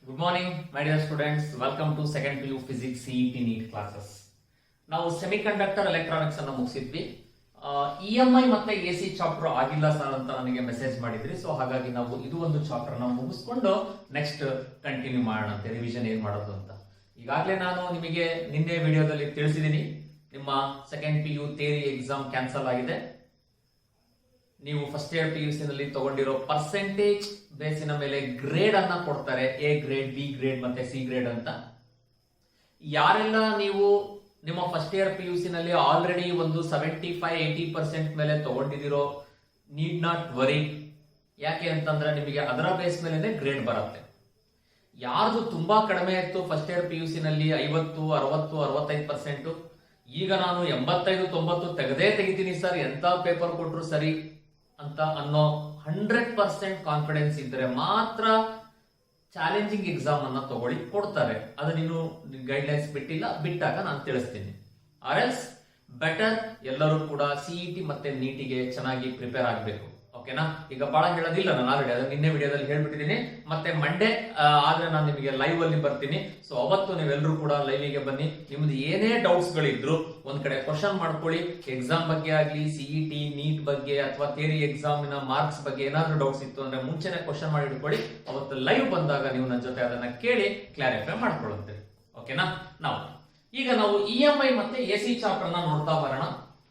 Good morning, my dear students. Welcome to second PU Physics CET NEET classes. ನಾವು semiconductor electronics ಅನ್ನು ಮುಗಿಸಿದ್ವಿ. EMI ಮತ್ತೆ AC chapter ಆಗಿಲ್ಲ sir ಅಂತ ನನಗೆ message ಮಾಡಿದ್ರಿ. ಸೊ ಹಾಗಾಗಿ ನಾವು ಇದು ಒಂದು ಚಾಪ್ಟರ್ ನ ಮುಗಿಸ್ಕೊಂಡು ನೆಕ್ಸ್ಟ್ ಕಂಟಿನ್ಯೂ ಮಾಡೋಣ ಅಂತ ರಿವಿಷನ್ ಏನ್ ಮಾಡೋದು ಅಂತ. ಈಗಾಗಲೇ ನಾನು ನಿಮಗೆ ನಿನ್ನೆ ವಿಡಿಯೋದಲ್ಲಿ ತಿಳಿಸಿದ್ದೀನಿ, ನಿಮ್ಮ second PU theory exam cancel ಆಗಿದೆ. ನೀವು ಫಸ್ಟ್ ಇಯರ್ PUC ನಲ್ಲಿ ತಗೊಂಡಿರೋ ಪರ್ಸೆಂಟೇಜ್ ಬೇಸಿನ ಮೇಲೆ ಗ್ರೇಡ್ ಅನ್ನ ಕೊಡ್ತಾರೆ, ಎ ಗ್ರೇಡ್, ಬಿ ಗ್ರೇಡ್ ಮತ್ತೆ ಸಿ ಗ್ರೇಡ್ ಅಂತ. ಯಾರೆಲ್ಲ ನೀವು ನಿಮ್ಮ ಫಸ್ಟ್ ಇಯರ್ PUC ನಲ್ಲಿ ಆಲ್ರೆಡಿ ಒಂದು 75-80% ಮೇಲೆ ತಗೊಂಡಿದಿರೋ, ನೀಡ್ ನಾಟ್ ವರಿ. ಯಾಕೆ ಅಂತಂದ್ರೆ ನಿಮಗೆ ಅದರ ಬೇಸ್ ಮೇಲೆ ಗ್ರೇಡ್ ಬರುತ್ತೆ. ಯಾರ್ದು ತುಂಬಾ ಕಡಿಮೆ ಇತ್ತು ಫಸ್ಟ್ ಇಯರ್ PUC ನಲ್ಲಿ 50, 60, 65%, ಈಗ ನಾನು 85-90 ತೆಗಿತೀನಿ ಸರ್, ಎಂತ ಪೇಪರ್ ಕೊಟ್ರು ಸರಿ ಅಂತ ಅನ್ನೋ 100% ಕಾನ್ಫಿಡೆನ್ಸ್ ಇದ್ರೆ ಮಾತ್ರ ಚಾಲೆಂಜಿಂಗ್ ಎಕ್ಸಾಮ್ ಅನ್ನ ತಗೊಳ್ಳಿ, ಕೊಡ್ತಾರೆ. ಅದು ನೀನು ಗೈಡ್ಲೈನ್ಸ್ ಬಿಟ್ಟಾಗ ನಾನು ತಿಳಿಸ್ತೀನಿ. ಆರ್ ಎಲ್ಸ್ ಬೆಟರ್ ಎಲ್ಲರೂ ಕೂಡ CET ಮತ್ತೆ ನೀಟಿಗೆ ಚೆನ್ನಾಗಿ ಪ್ರಿಪೇರ್ ಆಗಬೇಕು. ಓಕೆನಾ? ಈಗ ಬಹಳ ಹೇಳೋದಿಲ್ಲ, ನಾನು ಆಲ್ರೆಡಿ ಅದನ್ನ ನಿನ್ನೆ ವಿಡಿಯೋದಲ್ಲಿ ಹೇಳ್ಬಿಟ್ಟಿದ್ದೀನಿ. ಮತ್ತೆ ಮಂಡೇ ಆದ್ರೆ ನಾನು ನಿಮಗೆ ಲೈವ್ ಅಲ್ಲಿ ಬರ್ತೀನಿ. ಸೊ ಅವತ್ತು ನೀವೆಲ್ಲರೂ ಕೂಡ ಲೈವ್ಗೆ ಬನ್ನಿ. ನಿಮ್ದು ಏನೇ ಡೌಟ್ಸ್ ಗಳಿದ್ರು ಒಂದ್ ಕಡೆ ಕ್ವಶನ್ ಮಾಡ್ಕೊಳ್ಳಿ. ಎಕ್ಸಾಮ್ ಬಗ್ಗೆ ಆಗ್ಲಿ, CET ನೀಟ್ ಬಗ್ಗೆ ಅಥವಾ ಥಿಯರಿ ಎಕ್ಸಾಮಿನ ಮಾರ್ಕ್ಸ್ ಬಗ್ಗೆ ಏನಾದ್ರೂ ಡೌಟ್ಸ್ ಇತ್ತು ಅಂದ್ರೆ ಮುಂಚೆನೆ ಕ್ವಶನ್ ಮಾಡಿ ಇಟ್ಕೊಳ್ಳಿ. ಅವತ್ತು ಲೈವ್ ಬಂದಾಗ ನೀವು ನನ್ನ ಜೊತೆ ಅದನ್ನ ಕೇಳಿ ಕ್ಲಾರಿಫೈ ಮಾಡ್ಕೊಳ್ಳುತ್ತೆ. ಓಕೆನಾ? ಈಗ ನಾವು EMI ಮತ್ತೆ AC ಚಾಪ್ಟರ್ ನ ನೋಡ್ತಾ ಬರೋಣ.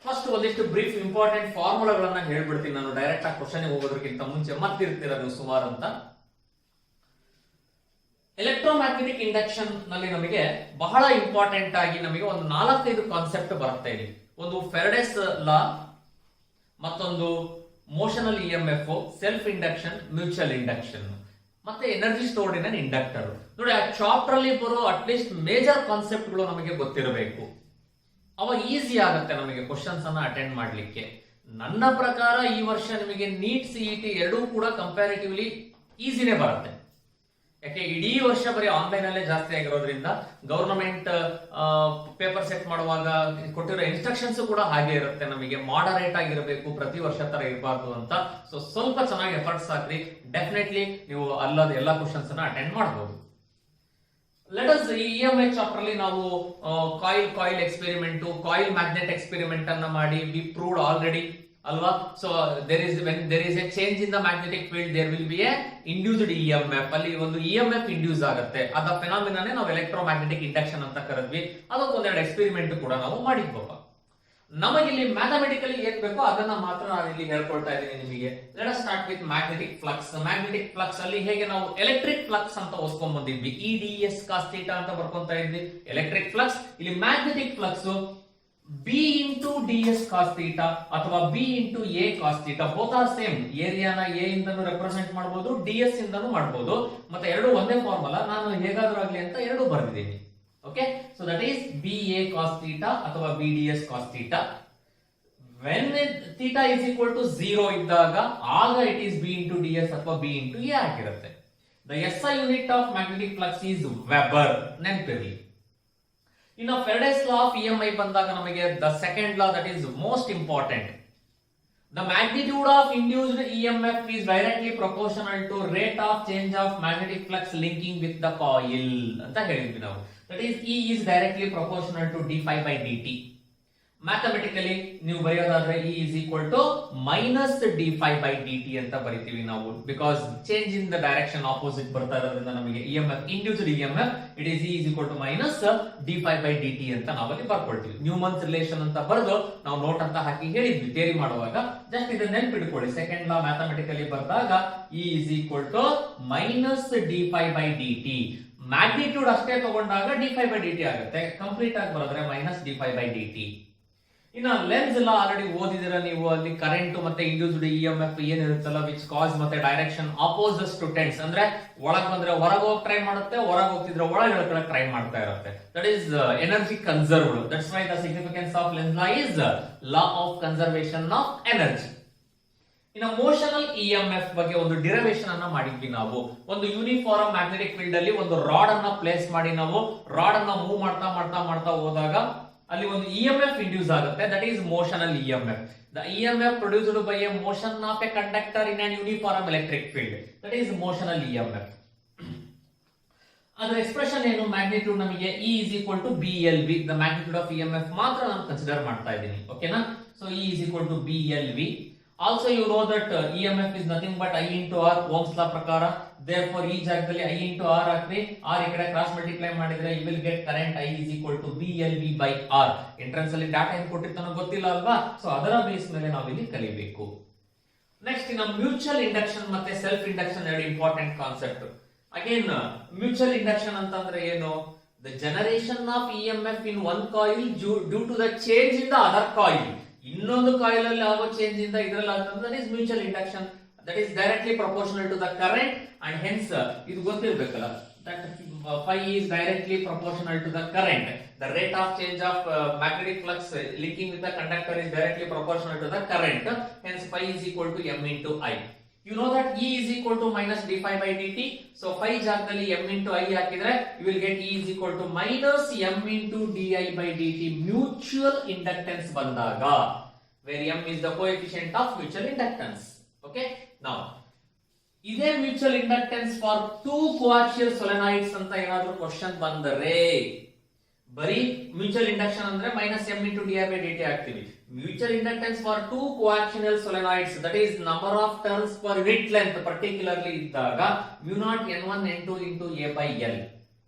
ಫಸ್ಟ್ ಒಂದಿಷ್ಟು ಬ್ರೀಫ್ ಇಂಪಾರ್ಟೆಂಟ್ ಫಾರ್ಮುಲಾಗಳನ್ನ ಹೇಳ್ಬಿಡ್ತೀನಿ ನಾನು, ಡೈರೆಕ್ಟ್ ಆಗಿ ಕ್ವಶನ್ ಹೋಗೋದಕ್ಕಿಂತ ಮುಂಚೆ ಮತ್ತಿರ್ತಿರೋದು ಸುಮಾರು ಅಂತ. ಎಲೆಕ್ಟ್ರೋಮ್ಯಾಗ್ನೆಟಿಕ್ ಇಂಡಕ್ಷನ್ ನಲ್ಲಿ ನಮಗೆ ಬಹಳ ಇಂಪಾರ್ಟೆಂಟ್ ಆಗಿ ನಮಗೆ ಒಂದು 4-5 ಕಾನ್ಸೆಪ್ಟ್ ಬರುತ್ತೆ ಇಲ್ಲಿ. ಒಂದು ಫೆರಡೇಸ್ ಲಾ, ಮತ್ತೊಂದು motional EMF, self induction, mutual induction, ಮತ್ತೆ energy stored in an inductor. ನೋಡಿ, ಆ ಚಾಪ್ಟರ್ ಅಲ್ಲಿ ಬರೋ ಅಟ್ಲೀಸ್ಟ್ ಮೇಜರ್ ಕಾನ್ಸೆಪ್ಟ್ ಗಳು ನಮಗೆ ಗೊತ್ತಿರಬೇಕು. ಅವ ಈಸಿ ಆಗುತ್ತೆ ನಮಗೆ ಕ್ವಶನ್ಸ್ ಅನ್ನ ಅಟೆಂಡ್ ಮಾಡ್ಲಿಕ್ಕೆ. ನನ್ನ ಪ್ರಕಾರ ಈ ವರ್ಷ ನಿಮಗೆ ನೀಟ್ CET ಎರಡೂ ಕೂಡ ಕಂಪ್ಯಾರಿಟಿವ್ಲಿ ಈಸಿನೇ ಬರುತ್ತೆ. ಯಾಕೆ ಇಡೀ ವರ್ಷ ಬರೀ ಆನ್ಲೈನ್ ಅಲ್ಲೇ ಜಾಸ್ತಿ ಆಗಿರೋದ್ರಿಂದ ಗವರ್ನಮೆಂಟ್ ಪೇಪರ್ ಸೆಟ್ ಮಾಡುವಾಗ ಕೊಟ್ಟಿರೋ ಇನ್ಸ್ಟ್ರಕ್ಷನ್ಸ್ ಕೂಡ ಹಾಗೆ ಇರುತ್ತೆ. ನಮಗೆ ಮಾಡರೇಟ್ ಆಗಿರಬೇಕು, ಪ್ರತಿ ವರ್ಷ ತರ ಇರಬಾರ್ದು ಅಂತ. ಸೊ ಸ್ವಲ್ಪ ಚೆನ್ನಾಗಿ ಎಫರ್ಟ್ಸ್ ಹಾಕ್ರಿ, ಡೆಫಿನೆಟ್ಲಿ ನೀವು ಅಲ್ಲದ ಎಲ್ಲಾ ಕ್ವಶನ್ಸ್ ಅನ್ನ ಅಟೆಂಡ್ ಮಾಡಬಹುದು. ಲೆಟ್ ಅಸ್ ಈ EMI ಚಾಪ್ಟರ್ ಅಲ್ಲಿ ನಾವು coil experiment, coil magnet experiment ಅನ್ನ ಮಾಡಿ ವಿ ಪ್ರೂವ್ಡ್ ಆಲ್ರೆಡಿ ಅಲ್ವಾ. So when there is a change in the magnetic field there will be a induced EMF. ಅಲ್ಲಿ ಒಂದು EMF ಇಂಡ್ಯೂಸ್ ಆಗುತ್ತೆ. ಅದ ಫೆನಾಮಿನಾನೇ ನಾವು ಎಲೆಕ್ಟ್ರೋಮ್ಯಾಗ್ನೆಟಿಕ್ ಇಂಡಕ್ಷನ್ ಅಂತ ಕರೆದ್ವಿ. ಅದಕ್ಕೊಂದೆರಡು ಎಕ್ಸ್ಪೆರಿಮೆಂಟ್ ಕೂಡ ನಾವು ಮಾಡಿದ್ವಪ್ಪ. ನಮಗಿಲ್ಲಿ ಮ್ಯಾಥಮೆಟಿಕಲಿ ಏನ್ ಬೇಕೋ ಅದನ್ನ ಮಾತ್ರ ನಾನು ಇಲ್ಲಿ ಹೇಳ್ಕೊಳ್ತಾ ಇದ್ದೀನಿ ನಿಮಗೆ. Let us start with magnetic flux. Magnetic flux ಅಲ್ಲಿ ಹೇಗೆ ನಾವು ಎಲೆಕ್ಟ್ರಿಕ್ ಫ್ಲಕ್ಸ್ ಅಂತ ಓದ್ಕೊಂಡ್ ಬಂದಿದ್ವಿ, EDS cos θ ಅಂತ ಬರ್ಕೊಂತ ಇದ್ವಿ. ಎಲೆಕ್ಟ್ರಿಕ್ ಫ್ಲಕ್ಸ್, ಇಲ್ಲಿ magnetic flux B into DS cos θ ಅಥವಾ B into A cos θ, both are same. ಏರಿಯಾನ A ಇಂದನೂ ರೆಪ್ರೆಸೆಂಟ್ ಮಾಡಬಹುದು, DS ಇಂದನೂ ಮಾಡಬಹುದು. ಮತ್ತೆ ಎರಡು ಒಂದೇ ಫಾರ್ಮುಲಾ, ನಾನು ಹೇಗಾದ್ರೂ ಆಗ್ಲಿ ಅಂತ ಎರಡು ಬರೆದಿದ್ದೀನಿ. Okay, so that is BA cos θ ಅಥವಾ BDS cos θ. when θ is equal to 0 ಇದ್ದಾಗ ಆಗ it is B into DS ಅಥವಾ B into A ಆಗಿರುತ್ತೆ. The SI unit of magnetic flux is Weber, ನೆನಪಿರಲಿ. ಇನ್ನು ಫೆರಡೇಸ್ ಲಾ ಆಫ್ EMI ಬಂದಾಗ ನಮಗೆ the second law, that is most important. The magnitude of induced EMF is directly proportional to rate of change of magnetic flux linking with the coil ಅಂತ ಹೇಳಿದ್ವಿ ನಾವು. That is E is directly proportional to d phi by dt. Mathematically ನೀವು ಬರೆಯೋದಾದ್ರೆ E is equal to minus d phi by dt ಅಂತ ಬರಿತೀವಿ ನಾವು. Because change in the direction opposite ಬರ್ತಾ ಇರೋದ್ರಿಂದ ನಮಗೆ EMF, induced EMF, it is E is equal to minus d phi by dt ಅಂತ ನಾವಲ್ಲಿ ಬರ್ಕೊಳ್ತೀವಿ. ನ್ಯೂಮನ್ಸ್ relation ಅಂತ ಬರೆದು ನಾವು ನೋಟ್ ಅಂತ ಹಾಕಿ ಹೇಳಿದ್ವಿ ಥಿಯರಿ ಮಾಡುವಾಗ. ಜಸ್ಟ್ ಇದನ್ನ ನೆನ್ಪಿಟ್ಕೊಳ್ಳಿ. ಸೆಕೆಂಡ್ ಲಾ ಮ್ಯಾಥಮೆಟಿಕಲಿ ಬಂದಾಗ E is equal to minus d phi by dt. Magnitude ಅಷ್ಟೇ ತಗೊಂಡಾಗ d phi by dt ಆಗುತ್ತೆ. ಕಂಪ್ಲೀಟ್ ಆಗಿ ಬರೆದ್ರೆ minus d phi by dt. ಇನ್ನು ಲೆನ್ಸ್ ಎಲ್ಲ ಆಲ್ರೆಡಿ ಓದಿದಿರ ನೀವು. ಅಲ್ಲಿ ಕರೆಂಟ್ ಮತ್ತೆ ಇಂಡ್ಯೂಸ್ಡ್ EMF ಏನಿರುತ್ತಲ್ಲ, ವಿಚ್ ಕಾಸ್ ಮತ್ತೆ ಡೈರೆಕ್ಷನ್ ಆಪೋಸಿಟ್ ಟು ಟೆನ್ಸ್, ಅಂದ್ರೆ ಒಳಗ್ ಬಂದ್ರೆ ಹೊರಗೆ ಹೋಗಿ ಟ್ರೈ ಮಾಡುತ್ತೆ, ಹೊರಗೆ ಹೋಗ್ತಿದ್ರೆ ಒಳಗೆ ಹೇಳ್ಕೊಳಕ್ ಟ್ರೈ ಮಾಡ್ತಾ ಇರುತ್ತೆ. That is energy conserved. That's why the significance of lens law is law of conservation of energy. ಇನ್ನು ಮೋಷನಲ್ EMF ಬಗ್ಗೆ ಒಂದು ಡಿರೈವೇಶನ್ ಅನ್ನ ಮಾಡಿದ್ವಿ ನಾವು. ಒಂದು ಯೂನಿಫಾರ್ಮ್ ಮ್ಯಾಗ್ನೆಟಿಕ್ ಫೀಲ್ಡ್ ಅಲ್ಲಿ ಒಂದು ರಾಡ್ ಅನ್ನ ಪ್ಲೇಸ್ ಮಾಡಿ ನಾವು ರಾಡ್ ಅನ್ನ ಮೂವ್ ಮಾಡ್ತಾ ಮಾಡ್ತಾ ಮಾಡ್ತಾ ಹೋದಾಗ ಅಲ್ಲಿ ಒಂದು EMF ಇಂಡ್ಯೂಸ್ ಆಗುತ್ತೆ. That is motional EMF. The EMF produced by a motion of a conductor in an uniform electric field. That is motional EMF. ಅದರ ಎಕ್ಸ್ಪ್ರೆಷನ್ ಏನು, ಮ್ಯಾಗ್ನಿಟ್ಯೂಡ್ ನಮಗೆ E is equal to BLV, the magnitude of EMF ಮಾತ್ರ ನಾನು consider ಮಾಡ್ತಾ ಇದ್ದೀನಿ. ಓಕೆನಾ? So E is equal to BLV. Also you know that EMF is nothing but I into R, Ohm's law ಪ್ರಕಾರ. Therefore ಈ ಜಾಗದಲ್ಲಿ I into R ಹಾಕ್ರಿ, R ಈ ಕಡೆ ಕ್ರಾಸ್ ಮಲ್ಟಿಪ್ಲೈ ಮಾಡಿದ್ರೆ you will get current I is equal to BLV by R. Entrance ಅಲ್ಲಿ data ಏನು ಕೊಟ್ಟಿರ್ತಾನೋ ಗೊತ್ತಿಲ್ಲ ಅಲ್ವಾ? ಸೊ ಅದರ ಬೇಸ್ ಮೇಲೆ ನಾವು ಇಲ್ಲಿ ಕಲಿಬೇಕು. ನೆಕ್ಸ್ಟ್ ಇನ್ನು ಮ್ಯೂಚುವಲ್ ಇಂಡಕ್ಷನ್ ಮತ್ತೆ ಸೆಲ್ಫ್ ಇಂಡಕ್ಷನ್ ಎರಡು important concept. Again mutual induction ಅಂತಂದ್ರೆ ಏನು? The generation of EMF in one coil due to the change in the other coil. ಇನ್ನೊಂದು ಕಾಯಿಲ್ ಅಲ್ಲಿ ಆಗೋ ಚೇಂಜ್ ಇಂದ ಇದರಲ್ಲಿ ಆಗುತ್ತೆ, that is mutual induction. That is directly proportional to the current and hence ಇದು ಗೊತ್ತಿರಬೇಕಲ್ಲ, that phi is directly proportional to the current. The rate of change of magnetic flux linking with the conductor is directly proportional to the current. Hence phi is equal to m into I. You know that E is equal to minus d phi by dt. So phi ಜಾಗದಲ್ಲಿ m into I ಹಾಕಿದ್ರೆ you will get E is equal to minus m into di by dt mutual inductance ಬಂದಾಗ, where m is the coefficient of mutual inductance. Okay? Now ಇದೇ mutual inductance for two coaxial solenoids ಅಂತ ಏನಾದ್ರೂ question ಬಂದರೆ ಬರೀ mutual induction ಅಂದ್ರೆ minus M into D I by D T ಆಗ್ತೀವಿ. Mutual inductance for two coaxial solenoids, that is number of turns per unit length particularly ಇದ್ದಾಗ mu naught n1 n2 into a by l.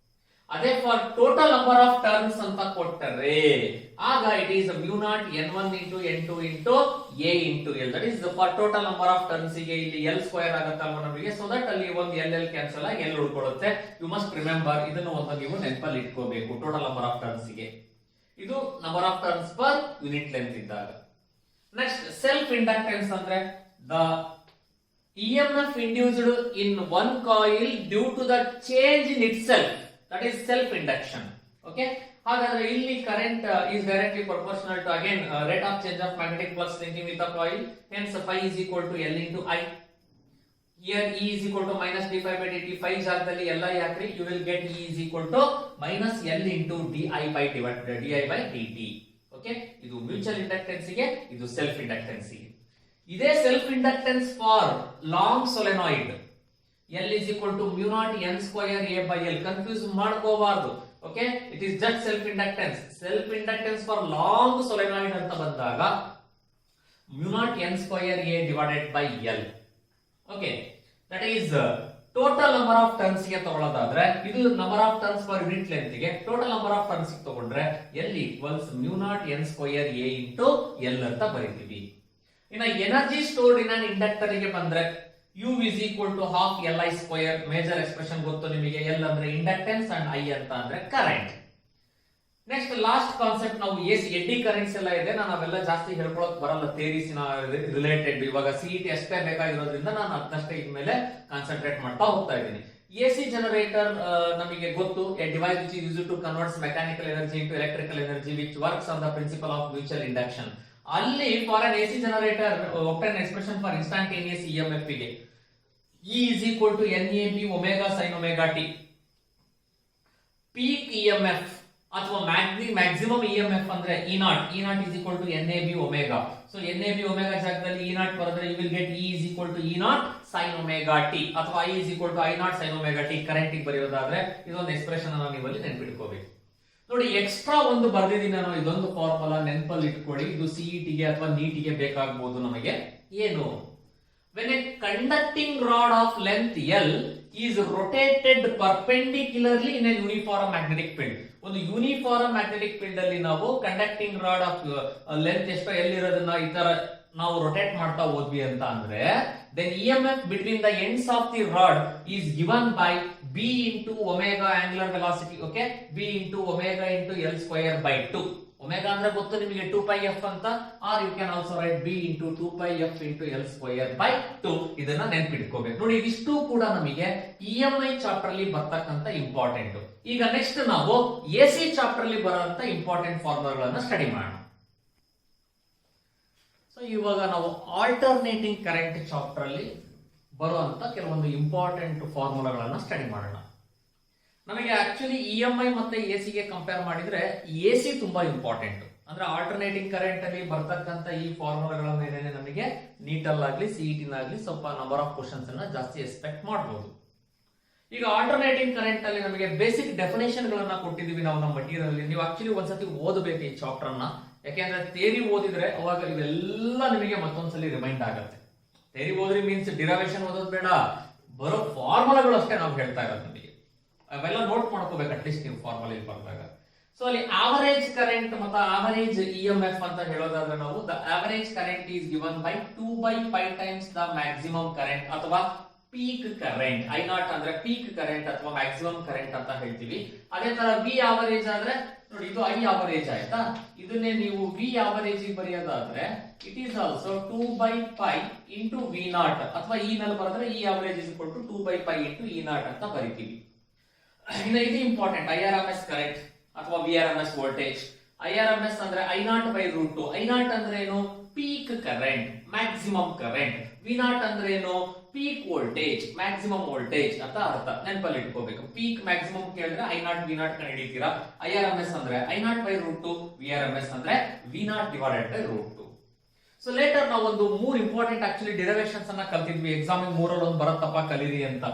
ಅದೇ for total number of turns ಅಂತ ಕೊಟ್ಟರೆ ಆಗ it is mu naught n1 into n2 into a into l. That is for total number of turns ಗೆ ಇಲ್ಲಿ l square ಆಗುತ್ತಲ್ವಾ ನಮಗೆ, so that ಅಲ್ಲಿ ಒಂದು l cancel ಆಗಿ l ಉಳ್ಕೊಳ್ಳುತ್ತೆ. ಯು ಮಸ್ಟ್ ರಿಮೆಂಬರ್, ಇದನ್ನು ಒಂದು ನೀವು ನೆನಪಲ್ಲಿ ಇಟ್ಕೋಬೇಕು. ಟೋಟಲ್ ನಂಬರ್ ಆಫ್ ಟರ್ನ್ಸ್ ಗೆ ಇದು number of turns per unit length ಇದ್ದಾಗ. ನೆಕ್ಸ್ಟ್ ಸೆಲ್ಫ್ ಇಂಡಕ್ಟೆನ್ಸ್ ಅಂದ್ರೆ the EMF induced in one coil due to the change in itself, that is self induction. Okay, ಹಾಗಾದ್ರೆ ಇಲ್ಲಿ current is directly proportional to again rate of change of magnetic flux linking with the coil. Hence phi is equal to L into I. Here E is equal to minus d phi by dt. Phi ಜಾಗದಲ್ಲಿ Li ಹಾಕ್ರಿ, you will get E is equal to minus L into di by dt. Okay, ಇದು mutual inductance ಗೆ, ಇದು self inductance ಗೆ. ಇದೇ self inductance for long solenoid L is equal to mu naught n square a by L. Confuse ಮಾಡ್ಕೋಬಾರ್ದು. Okay, it is just self inductance. Self inductance for long solenoid ಅಂತ ಬಂದಾಗ mu naught n square a divided by L. Okay, that is total number of turns ಗೆ ತಗೊಳ್ಳೋದಾದ್ರೆ ಇದು number of turns per unit length ಗೆ, total number of turns ಗೆ ತಗೊಂಡ್ರೆ L equals mu naught n square a into L ಅಂತ ಬರೀತೀವಿ. ಇನ್ನ energy stored in an inductor ಗೆ ಬಂದ್ರೆ U is equal to half Li square. Major expression ಗೊತ್ತು ನಿಮಗೆ, L ಅಂದ್ರೆ ಇಂಡಕ್ಟೆನ್ಸ್ ಅಂಡ್ I ಅಂತ ಅಂದ್ರೆ ಕರೆಂಟ್. ನೆಕ್ಸ್ಟ್ ಲಾಸ್ಟ್ ಕಾನ್ಸೆಪ್ಟ್, ನಾವು ಎಸಿ ಎಡ್ಡಿ ಕರೆಂಟ್ಸ್ ಎಲ್ಲ ಇದೆ, ನಾನು ಅವೆಲ್ಲ ಜಾಸ್ತಿ ಹೇಳ್ಕೊಳಕ್ ಬರಲ್ಲ, ಥಿಯರೀಸ್ನ ರಿಲೇಟೆಡ್. ಇವಾಗ ಸಿಇಟಿ ಅಷ್ಟೇ ಬೇಕಾಗಿರೋದ್ರಿಂದ ನಾನು ಅದನ್ನಷ್ಟೇ ಇದ್ಮೇಲೆ ಕಾನ್ಸಂಟ್ರೇಟ್ ಮಾಡ್ತಾ ಹೋಗ್ತಾ ಇದ್ದೀನಿ. ಎಸಿ ಜನರೇಟರ್ ನಮಗೆ ಗೊತ್ತು, a device which is used to converts mechanical energy into electrical energy which works on the principle of mutual induction. ಅಲ್ಲಿ for an AC generator obtain expression for instantaneous EMF ಗೆ E is equal to NAB omega sin omega t. Peak EMF ಅಥವಾ maximum EMF ಅಂದ್ರೆ E0 is equal to NAB omega. So NAB omega ಜಾಗದಲ್ಲಿ E0 ಬರೆದ್ರೆ you will get E is equal to E0 sin omega t ಅಥವಾ I is equal to I0 sin omega t. Current ಗೆ ಬರೆಯೋದಾದ್ರೆ ಇದೊಂದು expression ಅನ್ನು ನೀವು ಅಲ್ಲಿ ನೆನಪಿಟ್ಕೋಬೇಕು. ನೋಡಿ, extra ಒಂದು ಬರ್ದಿದ್ದೀನಿ ನಾನು, ಇದೊಂದು ಫಾರ್ಮುಲಾ ನೆನಪಲ್ಲಿ ಇಟ್ಕೊಳ್ಳಿ. ಇದು ಸಿಇಟಿ ಗೆ ಅಥವಾ ನೀಟ್ ಗೆ ಬೇಕಾಗಬಹುದು ನಮಗೆ. ಏನು? When a conducting rod of length L is rotated perpendicularly in a uniform magnetic field. ಒಂದು ಯೂನಿಫಾರ್ಮ್ ಮ್ಯಾಗ್ನೆಟಿಕ್ ಫೀಲ್ಡ್ ಅಲ್ಲಿ ನಾವು ಕಂಡಕ್ಟಿಂಗ್ ರಾಡ್ ಆಫ್ ಲೆಂತ್ ಎಷ್ಟೋ ಎಲ್ ಇರೋದನ್ನ ಈ ತರ ನಾವು ರೊಟೇಟ್ ಮಾಡ್ತಾ ಹೋದ್ವಿ ಅಂತ ಅಂದ್ರೆ then EMF between the ends of the rod is given by B into omega angular velocity. Okay, B into omega into L square by 2. Omega ಅಂದ್ರೆ ಗೊತ್ತು ನಿಮಗೆ 2 pi f ಅಂತ, or you can also write B into 2 pi f into L square by 2. ಇದನ್ನ ನೆನಪಿಟ್ಕೋಬೇಕು. ನೋಡಿ, ಇದಿಷ್ಟು ಕೂಡ ನಮಗೆ EMI chapter ಅಲ್ಲಿ ಬರ್ತಕ್ಕಂತ ಇಂಪಾರ್ಟೆಂಟ್. ಈಗ ನೆಕ್ಸ್ಟ್ ನಾವು AC ಚಾಪ್ಟರ್ ಅಲ್ಲಿ ಬರುವಂತ ಇಂಪಾರ್ಟೆಂಟ್ ಫಾರ್ಮುಲಾಗಳನ್ನ ಸ್ಟಡಿ ಮಾಡೋಣ. ಸೊ ಇವಾಗ ನಾವು ಆಲ್ಟರ್ನೇಟಿಂಗ್ ಕರೆಂಟ್ ಚಾಪ್ಟರ್ ಅಲ್ಲಿ ಬರುವಂತ ಕೆಲವೊಂದು ಇಂಪಾರ್ಟೆಂಟ್ ಫಾರ್ಮುಲಾಗಳನ್ನ ಸ್ಟಡಿ ಮಾಡೋಣ. ನಮಗೆ ಆಕ್ಚುಲಿ EMI ಮತ್ತೆ AC ಗೆ ಕಂಪೇರ್ ಮಾಡಿದ್ರೆ AC ತುಂಬಾ ಇಂಪಾರ್ಟೆಂಟ್. ಅಂದ್ರೆ ಆಲ್ಟರ್ನೇಟಿಂಗ್ ಕರೆಂಟ್ ಅಲ್ಲಿ ಬರ್ತಕ್ಕಂತ ಈ ಫಾರ್ಮುಲಾಗಳ ಮೇಲೆ ನಮಗೆ ನೀಟ್ ಅಲ್ಲಾಗ್ಲಿ ಸಿಇಟಿ ನಾಗ್ಲಿ ಸ್ವಲ್ಪ ನಂಬರ್ ಆಫ್ ಕ್ವಶನ್ಸ್ ಅನ್ನ ಜಾಸ್ತಿ ಎಕ್ಸ್ಪೆಕ್ಟ್ ಮಾಡಬಹುದು. ಈಗ ಆಲ್ಟರ್ನೇಟಿಂಗ್ ಕರೆಂಟ್ ಅಲ್ಲಿ ನಮಗೆ ಬೇಸಿಕ್ ಡೆಫಿನೇಷನ್ ಗಳನ್ನ ಕೊಟ್ಟಿದೀವಿ ನಾವು ನಮ್ಮ ಮಟೀರಿಯಲ್ ಅಲ್ಲಿ. ನೀವು ಆಕ್ಚುಲಿ ಒಂದ್ಸತಿ ಓದಬೇಕು ಈ ಚಾಪ್ಟರ್ ನ, ಯಾಕೆಂದ್ರೆ ಥಿಯರಿ ಓದಿದ್ರೆ ಅವಾಗ ಇವೆಲ್ಲ ನಿಮಗೆ ಮತ್ತೊಂದ್ಸಲಿ ರಿಮೈಂಡ್ ಆಗುತ್ತೆ. ಥಿಯರಿ ಓದ್ರಿ ಮೀನ್ಸ್ ಡಿರೈವೇಶನ್ ಓದೋದು ಬೇಡ, ಬರೋ ಫಾರ್ಮುಲಾಗಳು ಅಷ್ಟೇ ನಾವು ಹೇಳ್ತಾ ಇರೋದು ನಿಮಗೆ. ಅವೆಲ್ಲ ನೋಟ್ ಮಾಡ್ಕೋಬೇಕು ಅಟ್ಲೀಸ್ಟ್ ನೀವು ಫಾರ್ಮುಲಾ ಬರ್ದಾಗ. ಸೊ ಅಲ್ಲಿ ಆವರೇಜ್ ಕರೆಂಟ್ ಮತ್ತು ಆವರೇಜ್ ಇಎಂಎಫ್ ಅಂತ ಹೇಳೋದಾದ್ರೆ ನಾವು the average current is given by 2/π times the maximum current ಅಥವಾ ಪೀಕ್ ಕರೆಂಟ್. ಐ ನಾಟ್ ಅಂದ್ರೆ ಪೀಕ್ ಕರೆಂಟ್ ಅಥವಾ ಮ್ಯಾಕ್ಸಿಮಮ್ ಕರೆಂಟ್ ಅಂತ ಹೇಳ್ತೀವಿ. ಅದೇ ತರ ವಿ ಆವರೇಜ್ ಆದ್ರೆ ನೋಡಿ, ಇದು ಐ ಆವರೇಜ್ ಆಯ್ತಾ, ಇದನ್ನೇ ನೀವು ವಿ ಆವರೇಜ್ ಬರೆಯೋದಾದ್ರೆ it is also 2/π into V naught, ಅಥವಾ ಇ ನಲ್ಲಿ ಬರೆದ್ರೆ E average is equal to 2/π into E naught ಅಂತ ಬರಿತೀವಿ. ಇನ್ನು ಇದು important, I R M S current ಅಥವಾ V R M S voltage. I R M S ಅಂದ್ರೆ I naught by root 2. I naught ಅಂದ್ರೆ ಏನು? Peak current, maximum current. V naught ಅಂದ್ರೆ ಏನು? ಪೀಕ್ ವೋಲ್ಟೇಜ್, ಮ್ಯಾಕ್ಸಿಮಮ್ ವೋಲ್ಟೇಜ್ ಅಂತ ಅರ್ಥ. ನೆನಪಲ್ಲಿ ಇಟ್ಕೋಬೇಕು. ಪೀಕ್ ಮ್ಯಾಕ್ಸಿಮಮ್ ಕೇಳಿದ್ರೆ ಐ ನಾಟ್ ವಿ ನಾಟ್ ಕಂಡುಹಿಡಿತೀರಾ. ಐ ಆರ್ ಎಂ ಎಸ್ ಅಂದ್ರೆ I naught by root 2, V R M S ಅಂದ್ರೆ V naught divided by root 2. So later ನಾವು ಒಂದು 3 ಇಂಪಾರ್ಟೆಂಟ್ ಆಕ್ಚುಲಿ ಡಿರೈವೇಶನ್ಸ್ ಅನ್ನ ಕಲ್ತಿದ್ವಿ. ಎಕ್ಸಾಮ್ 3 ಒಂದು ಬರುತ್ತಪ್ಪ ಕಲೀರಿ ಅಂತ.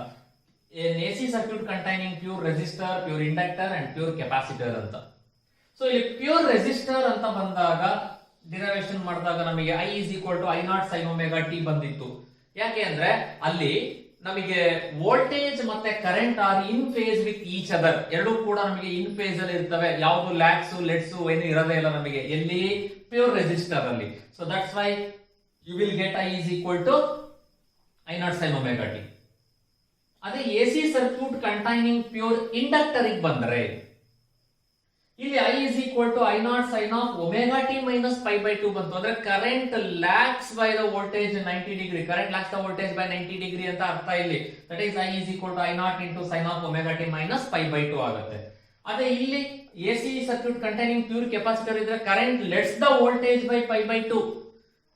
AC circuit containing pure resistor, pure inductor and pure capacitor ಅಂತ. ಸೊ ಇಲ್ಲಿ ಪ್ಯೂರ್ ರೆಸಿಸ್ಟರ್ ಅಂತ ಬಂದಾಗ ಡಿರೈವೇಶನ್ ಮಾಡಿದಾಗ ನಮಗೆ I is equal to I naught sine omega T ಬಂದಿತ್ತು. ಯಾಕೆ ಅಂದ್ರೆ ಅಲ್ಲಿ ನಮಗೆ ವೋಲ್ಟೇಜ್ ಮತ್ತೆ current are in phase with each other. ಎರಡೂ ಕೂಡ ನಮಗೆ ಇನ್ ಫೇಸ್ ಅಲ್ಲಿ ಇರ್ತವೆ. ಯಾವುದು ಲ್ಯಾಕ್ಸ್ ಲೆಟ್ಸ್ ಏನು ಇರೋದೇ ಇಲ್ಲ ನಮಗೆ ಎಲ್ಲಿ? ಪ್ಯೂರ್ ರೆಸಿಸ್ಟರ್ ಅಲ್ಲಿ. So that's why you will get I is equal to I naught sine omega T. ಅದೇ AC circuit containing pure inductor ಬಂದ್ರೆ ಇಲ್ಲಿ I is equal to I naught sine of omega T minus pi by 2 ಬಂತು. ಅಂದ್ರೆ current lags by the voltage 90 degree. Current lags the voltage by 90 degree ಅಂತ ಅರ್ಥ ಇಲ್ಲಿ. That is I is equal to I not into sine of omega T minus pi by 2 ಆಗುತ್ತೆ. ಅದೇ ಇಲ್ಲಿ AC circuit containing pure capacitor ಇದ್ರೆ current leads the voltage by pi by 2.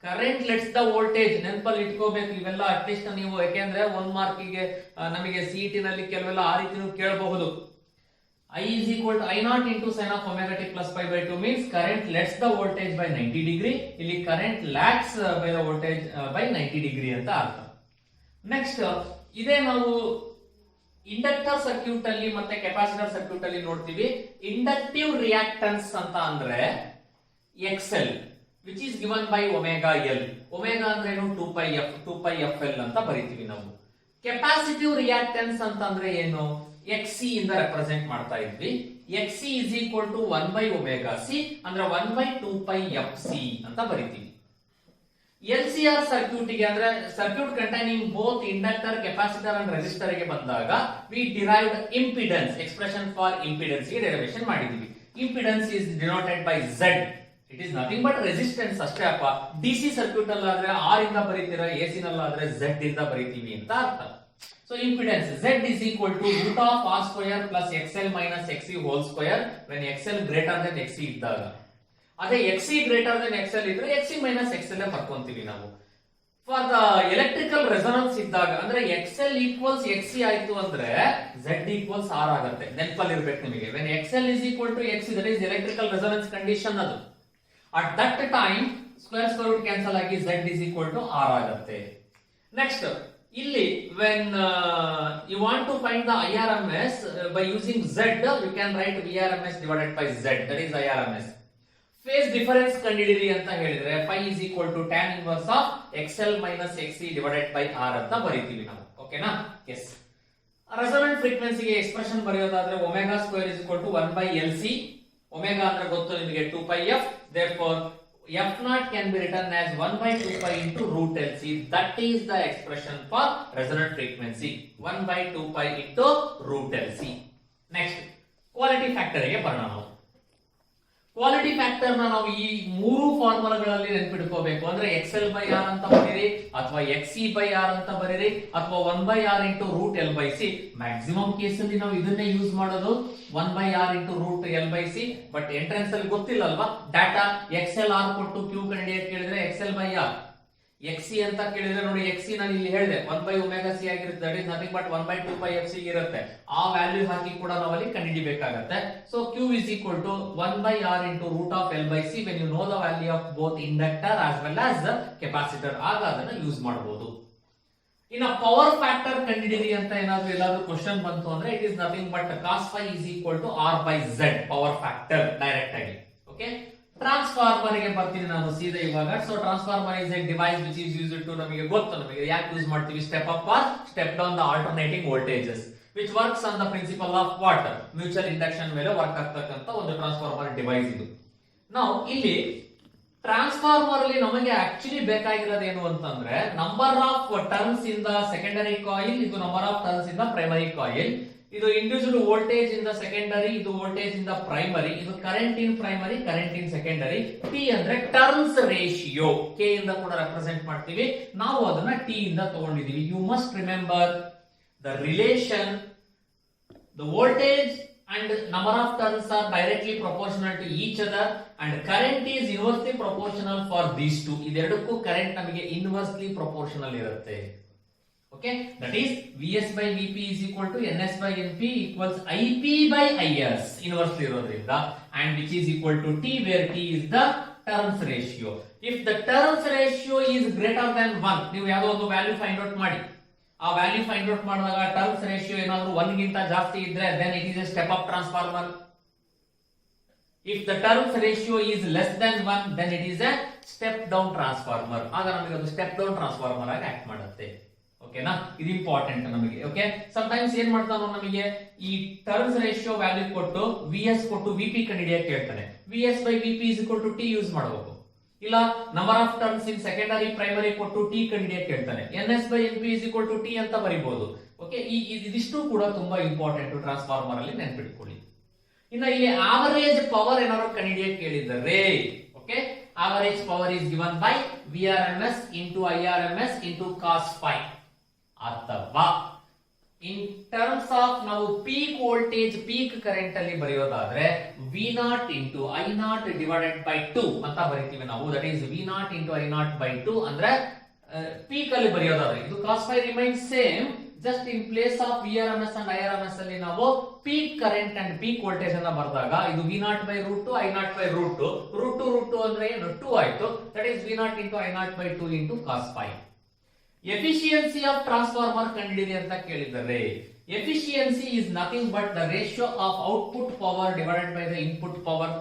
Current leads the voltage ನೆನಪಲ್ಲಿ ಇಟ್ಕೋಬೇಕು ಇವೆಲ್ಲ. At least ನೀವು ಯಾಕೆಂದ್ರೆ 1 ಮಾರ್ಕಿಗೆ ನಮಗೆ ಸಿಇಟಿ ನಲ್ಲಿ ಕೆಲವೆಲ್ಲ ಆ ರೀತಿ ಕೇಳಬಹುದು. I is equal to I naught into sin of omega t plus pi by 2 means current lets the voltage by 90 degree. ಇಲ್ಲಿ current lags by the voltage by 90 degree ಅಂತ ಅರ್ಥ. ನೆಕ್ಸ್ಟ್ ಇದೇ ನಾವು ಇಂಡಕ್ಟರ್ ಸರ್ಕ್ಯೂಟ್ ಅಲ್ಲಿ ಮತ್ತೆ capacitor circuit ಅಲ್ಲಿ ನೋಡ್ತೀವಿ. Inductive reactance ಅಂತ ಅಂದ್ರೆ XL which is given by omega L. omega ಅಂದ್ರೆ ಏನು? 2πf ಅಂತ ಬರೀತೀವಿ ನಾವು. ಕೆಪಾಸಿಟಿವ್ ರಿಯಾಕ್ಟನ್ಸ್ ಅಂತ ಅಂದ್ರೆ ಏನು? XC ಇಂದ ರೆಪ್ರೆಸೆಂಟ್ ಮಾಡ್ತಾ ಇದ್ವಿ. XC is equal to 1 by omega C ಅಂದ್ರೆ 1 by 2πfc ಅಂತ ಬರೀತೀವಿ. LCR ಸರ್ಕ್ಯೂಟ್ ಗೆ ಅಂದ್ರೆ circuit containing both inductor, capacitor and resistor ಗೆ ಬಂದಾಗ we derived impedance, expression for impedance ಗೆ ಡೆರಿವೇಶನ್ ಮಾಡಿದೀವಿ. Impedance is denoted by Z. It is nothing but resistance ಅಷ್ಟೇ ಅಪ್ಪ. ಡಿಸಿ ಸರ್ಕ್ಯೂಟ್ ಅಲ್ಲಾದ್ರೆ R ಇಂದ ಬರೀತೀರಾ, AC ನಲ್ಲಾದ್ರೆ Z ಇಂದ ಬರೀತೀವಿ ಅಂತ ಅರ್ಥ. So impedance Z is equal to root of R square plus XL minus XC whole square when XL greater than XC ಇದ್ದಾಗ. ಅದೇ XC greater than XL ಇದ್ರೆ XC minus XL ಬರ್ಕೊಂತೀವಿ ನಾವು. For the electrical resonance ಇದ್ದಾಗ ಅಂದ್ರೆ XL equals XC ಆಯ್ತು ಅಂದ್ರೆ Z equals R ಆಗುತ್ತೆ. ನೆನಪಲ್ಲಿ ಇರ್ಬೇಕು ನಿಮಗೆ. when XL is equal to XC that is electrical resonance condition ಅದು. at that time square root cancel ಆಗಿ Z is equal to R ಆಗುತ್ತೆ. ನೆಕ್ಸ್ಟ್ ಇಲ್ಲಿ when you want to find the IRMS by using Z, you can write VRMS divided by Z, that is IRMS. Phase difference ಕಂಡುಹಿಡಿಯಿರಿ ಅಂತ ಹೇಳಿದ್ರೆ phi is equal to tan inverse of XL minus XC divided by R ಅಂತ ಬರೀತೀವಿ ನಾವು. ಓಕೆನಾ? Yes. Resonant ಫ್ರೀಕ್ವೆನ್ಸಿಗೆ expression ಬರೆಯೋದಾದ್ರೆ omega square is equal to 1 by LC. Omega ಅಂದ್ರೆ ಗೊತ್ತು ನಿಮಗೆ 2πf. therefore F naught can be written as 1 by 2pi into root LC. That is the expression for resonant frequency. 1 by 2pi into root LC. Next, quality factor ಗೆ ಬರೋಣ ನಾವು. Quality factor ನಾವು ಈ 3 ಫಾರ್ಮುಲಾಗಳಲ್ಲಿ ನೆನಪಿಟ್ಕೋಬೇಕು. ಅಂದ್ರೆ XL by R ಅಂತ ಬರೀರಿ, ಅಥವಾ XC by R ಅಂತ ಬರೀರಿ, ಅಥವಾ 1 by R into root L by C. Maximum case ಅಲ್ಲಿ ನಾವು ಇದನ್ನೇ ಯೂಸ್ ಮಾಡೋದು, 1 by R into root L by C. But entrance ಅಲ್ಲಿ ಗೊತ್ತಿಲ್ಲ ಅಲ್ವಾ, ಡಾಟಾ XL R ಕೊಟ್ಟು Q ಕಂಡುಹಿಡಿಯಕ್ಕೆ ಕೇಳಿದ್ರೆ XL by R. XC ಅಂತ ಕೇಳಿದ್ರೆ ನೋಡಿ, XC ನಾನು ಇಲ್ಲಿ ಹೇಳಿದೆ 1 by omega C ಆಗಿರುತ್ತೆ. That is nothing but 1 by 2πfc ಇರುತ್ತೆ. ಆ ವ್ಯಾಲ್ಯೂ ಹಾಕಿ ಕೂಡ ನಾವು ಅಲ್ಲಿ ಕಂಡುಹಿಡಿಯಬೇಕಾಗುತ್ತೆ. So Q is equal to 1 by R into root of L by C when you know the value of both inductor as well as the capacitor. ಆಗ ಅದನ್ನ use ಮಾಡಬಹುದು. ಇನ್ನು ಪವರ್ ಫ್ಯಾಕ್ಟರ್ ಕಂಡಿಡಿರಿ ಅಂತ ಎಲ್ಲಾದ್ರೂ ಕ್ವಶನ್ ಬಂತು ಅಂದ್ರೆ it is nothing but cos phi is equal to r by z power factor direct ಆಗಿ. Okay, transformer ಗೆ ಬರ್ತೀನಿ ನಾನು ಸೀದಾ ಇವಾಗ. So transformer is a device which is used to, ನಮಗೆ ಗೊತ್ತು ನಮಗೆ ಯಾಕೆ ಯೂಸ್ ಮಾಡ್ತೀವಿ, step up or step down the alternating voltages which works on the principle of what, mutual induction ಮೇಲೆ ವರ್ಕ್ ಆಗ್ತಕ್ಕಂತ ಒಂದು ಟ್ರಾನ್ಸ್ಫಾರ್ಮರ್ ಡಿವೈಸ್ ಇದು. ನಾವು ಇಲ್ಲಿ ಟ್ರಾನ್ಸ್ಫಾರ್ಮರ್ ಅಲ್ಲಿ ನಮಗೆ ಆಕ್ಚುಲಿ ಬೇಕಾಗಿರೋದು ಏನು ಅಂತಂದ್ರೆ number of turns in the secondary coil, ಇದು number of turns in the primary coil, ಇದು induced voltage in the secondary, ಇದು ವೋಲ್ಟೇಜ್ ಇನ್ ದ ಪ್ರೈಮರಿ, ಇದು current in primary, current in secondary. T ಅಂದ್ರೆ turns ratio, K ಇಂದ ಕೂಡ represent ಮಾಡ್ತೀವಿ ನಾವು, ಅದನ್ನ ಟಿ ಇಂದ ತಗೊಂಡಿದೀವಿ. You must remember the relation, the voltage and number of turns are directly proportional to each other and current is inversely proportional for these two. ಇದೆರಡಕ್ಕೂ ಕರೆಂಟ್ ನಮಗೆ ಇನ್ವರ್ಸ್ಲಿ ಪ್ರಪೋರ್ಷನಲ್ ಇರುತ್ತೆ. Okay, that is Vs by Vp is equal to Ns by Np equals Ip by Is, inversely ಇರೋದ್ರಿಂದ, and which is equal to T where T is the turns ratio. If the turns ratio is greater than 1, ನೀವು ಯಾವುದೋ ಒಂದು value find out ಮಾಡಿ, ಆ value find out ಮಾಡಿದಾಗ turns ratio ಏನಾದರೂ 1 ಗಿಂತ ಜಾಸ್ತಿ ಇದ್ರೆ then it is a step up transformer. If the turns ratio is less than 1 then it is a step down transformer. ಆಗ ನಮಗೆ ಅದು ಸ್ಟೆಪ್ ಡೌನ್ ಟ್ರಾನ್ಸ್ಫಾರ್ಮರ್ ಆಗಿ ಆಕ್ಟ್ ಮಾಡುತ್ತೆ. ಓಕೆನಾ, ಇದು ಇಂಪಾರ್ಟೆಂಟ್ ನಮಗೆ. ಓಕೆ, ಸಮ್ಟೈಮ್ಸ್ ಏನ್ ಮಾಡ್ತಾನೋ ನಮಗೆ ಈ ಟರ್ನ್ಸ್ ರೇಷಿಯೋ ವ್ಯಾಲ್ಯೂ ಕೊಟ್ಟು Vs ಕೊಟ್ಟು Vp ಕಂಡುಹಿಡಿಯಕ್ಕೆ ಹೇಳ್ತಾನೆ. Vs by Vp is equal to T use ಮಾಡಬೇಕು. ಇಲ್ಲ number of turns in secondary primary ಕೊಟ್ಟು ಟಿ ಕಂಡುಹಿಡಿಯಕ್ಕೆ ಹೇಳ್ತಾನೆ. Ns by Np is equal to T ಅಂತ ಬರೀಬಹುದು. ಓಕೆ, ಇದಿಷ್ಟು ಕೂಡ ತುಂಬಾ ಇಂಪಾರ್ಟೆಂಟ್ ಟ್ರಾನ್ಸ್ಫಾರ್ಮರ್ ಅಲ್ಲಿ ನೆನ್ಪಿಟ್ಕೊಳ್ಳಿ. ಇನ್ನ ಇಲ್ಲಿ ಆವರೇಜ್ ಪವರ್ ಏನಾದ್ರು ಕಂಡುಹಿಡಿಯಕ್ಕೆ ಹೇಳಿದ್ದಾರೆ. Okay, average power is given by Vrms into Irms into cos phi, ಅಥವಾ ಇನ್ ಟರ್ಮ್ಸ್ ಆಫ್ ನಾವು ಪೀಕ್ ವೋಲ್ಟೇಜ್ ಪೀಕ್ ಕರೆಂಟ್ ಅಲ್ಲಿ ಬರೆಯೋದಾದ್ರೆ V0 into I0 divided by 2 ಅಂತ ಬರೀತೀವಿ ನಾವು. That is V0 into I0 by 2 ಅಂದ್ರೆ peak ಅಲ್ಲಿ ಬರೆಯೋದಾದ್ರೆ ಇದು cos phi remains same, just in place of Vrms and Irms ಅಲ್ಲಿ ನಾವು peak current and peak voltage ಅನ್ನ ಬರೆದಾಗ ಇದು V0 by root 2 I0 by root 2, root 2 ಅಂದ್ರೆ ಏನು 2 ಆಯ್ತು. That is V0 into I0 by 2 into cos phi. Efficiency of transformer ಕಂಡುಹಿಡಿಯಿರಿ ಅಂತ ಕೇಳಿದ್ದಾರೆ. Efficiency is nothing but the ratio of output power divided by the input power.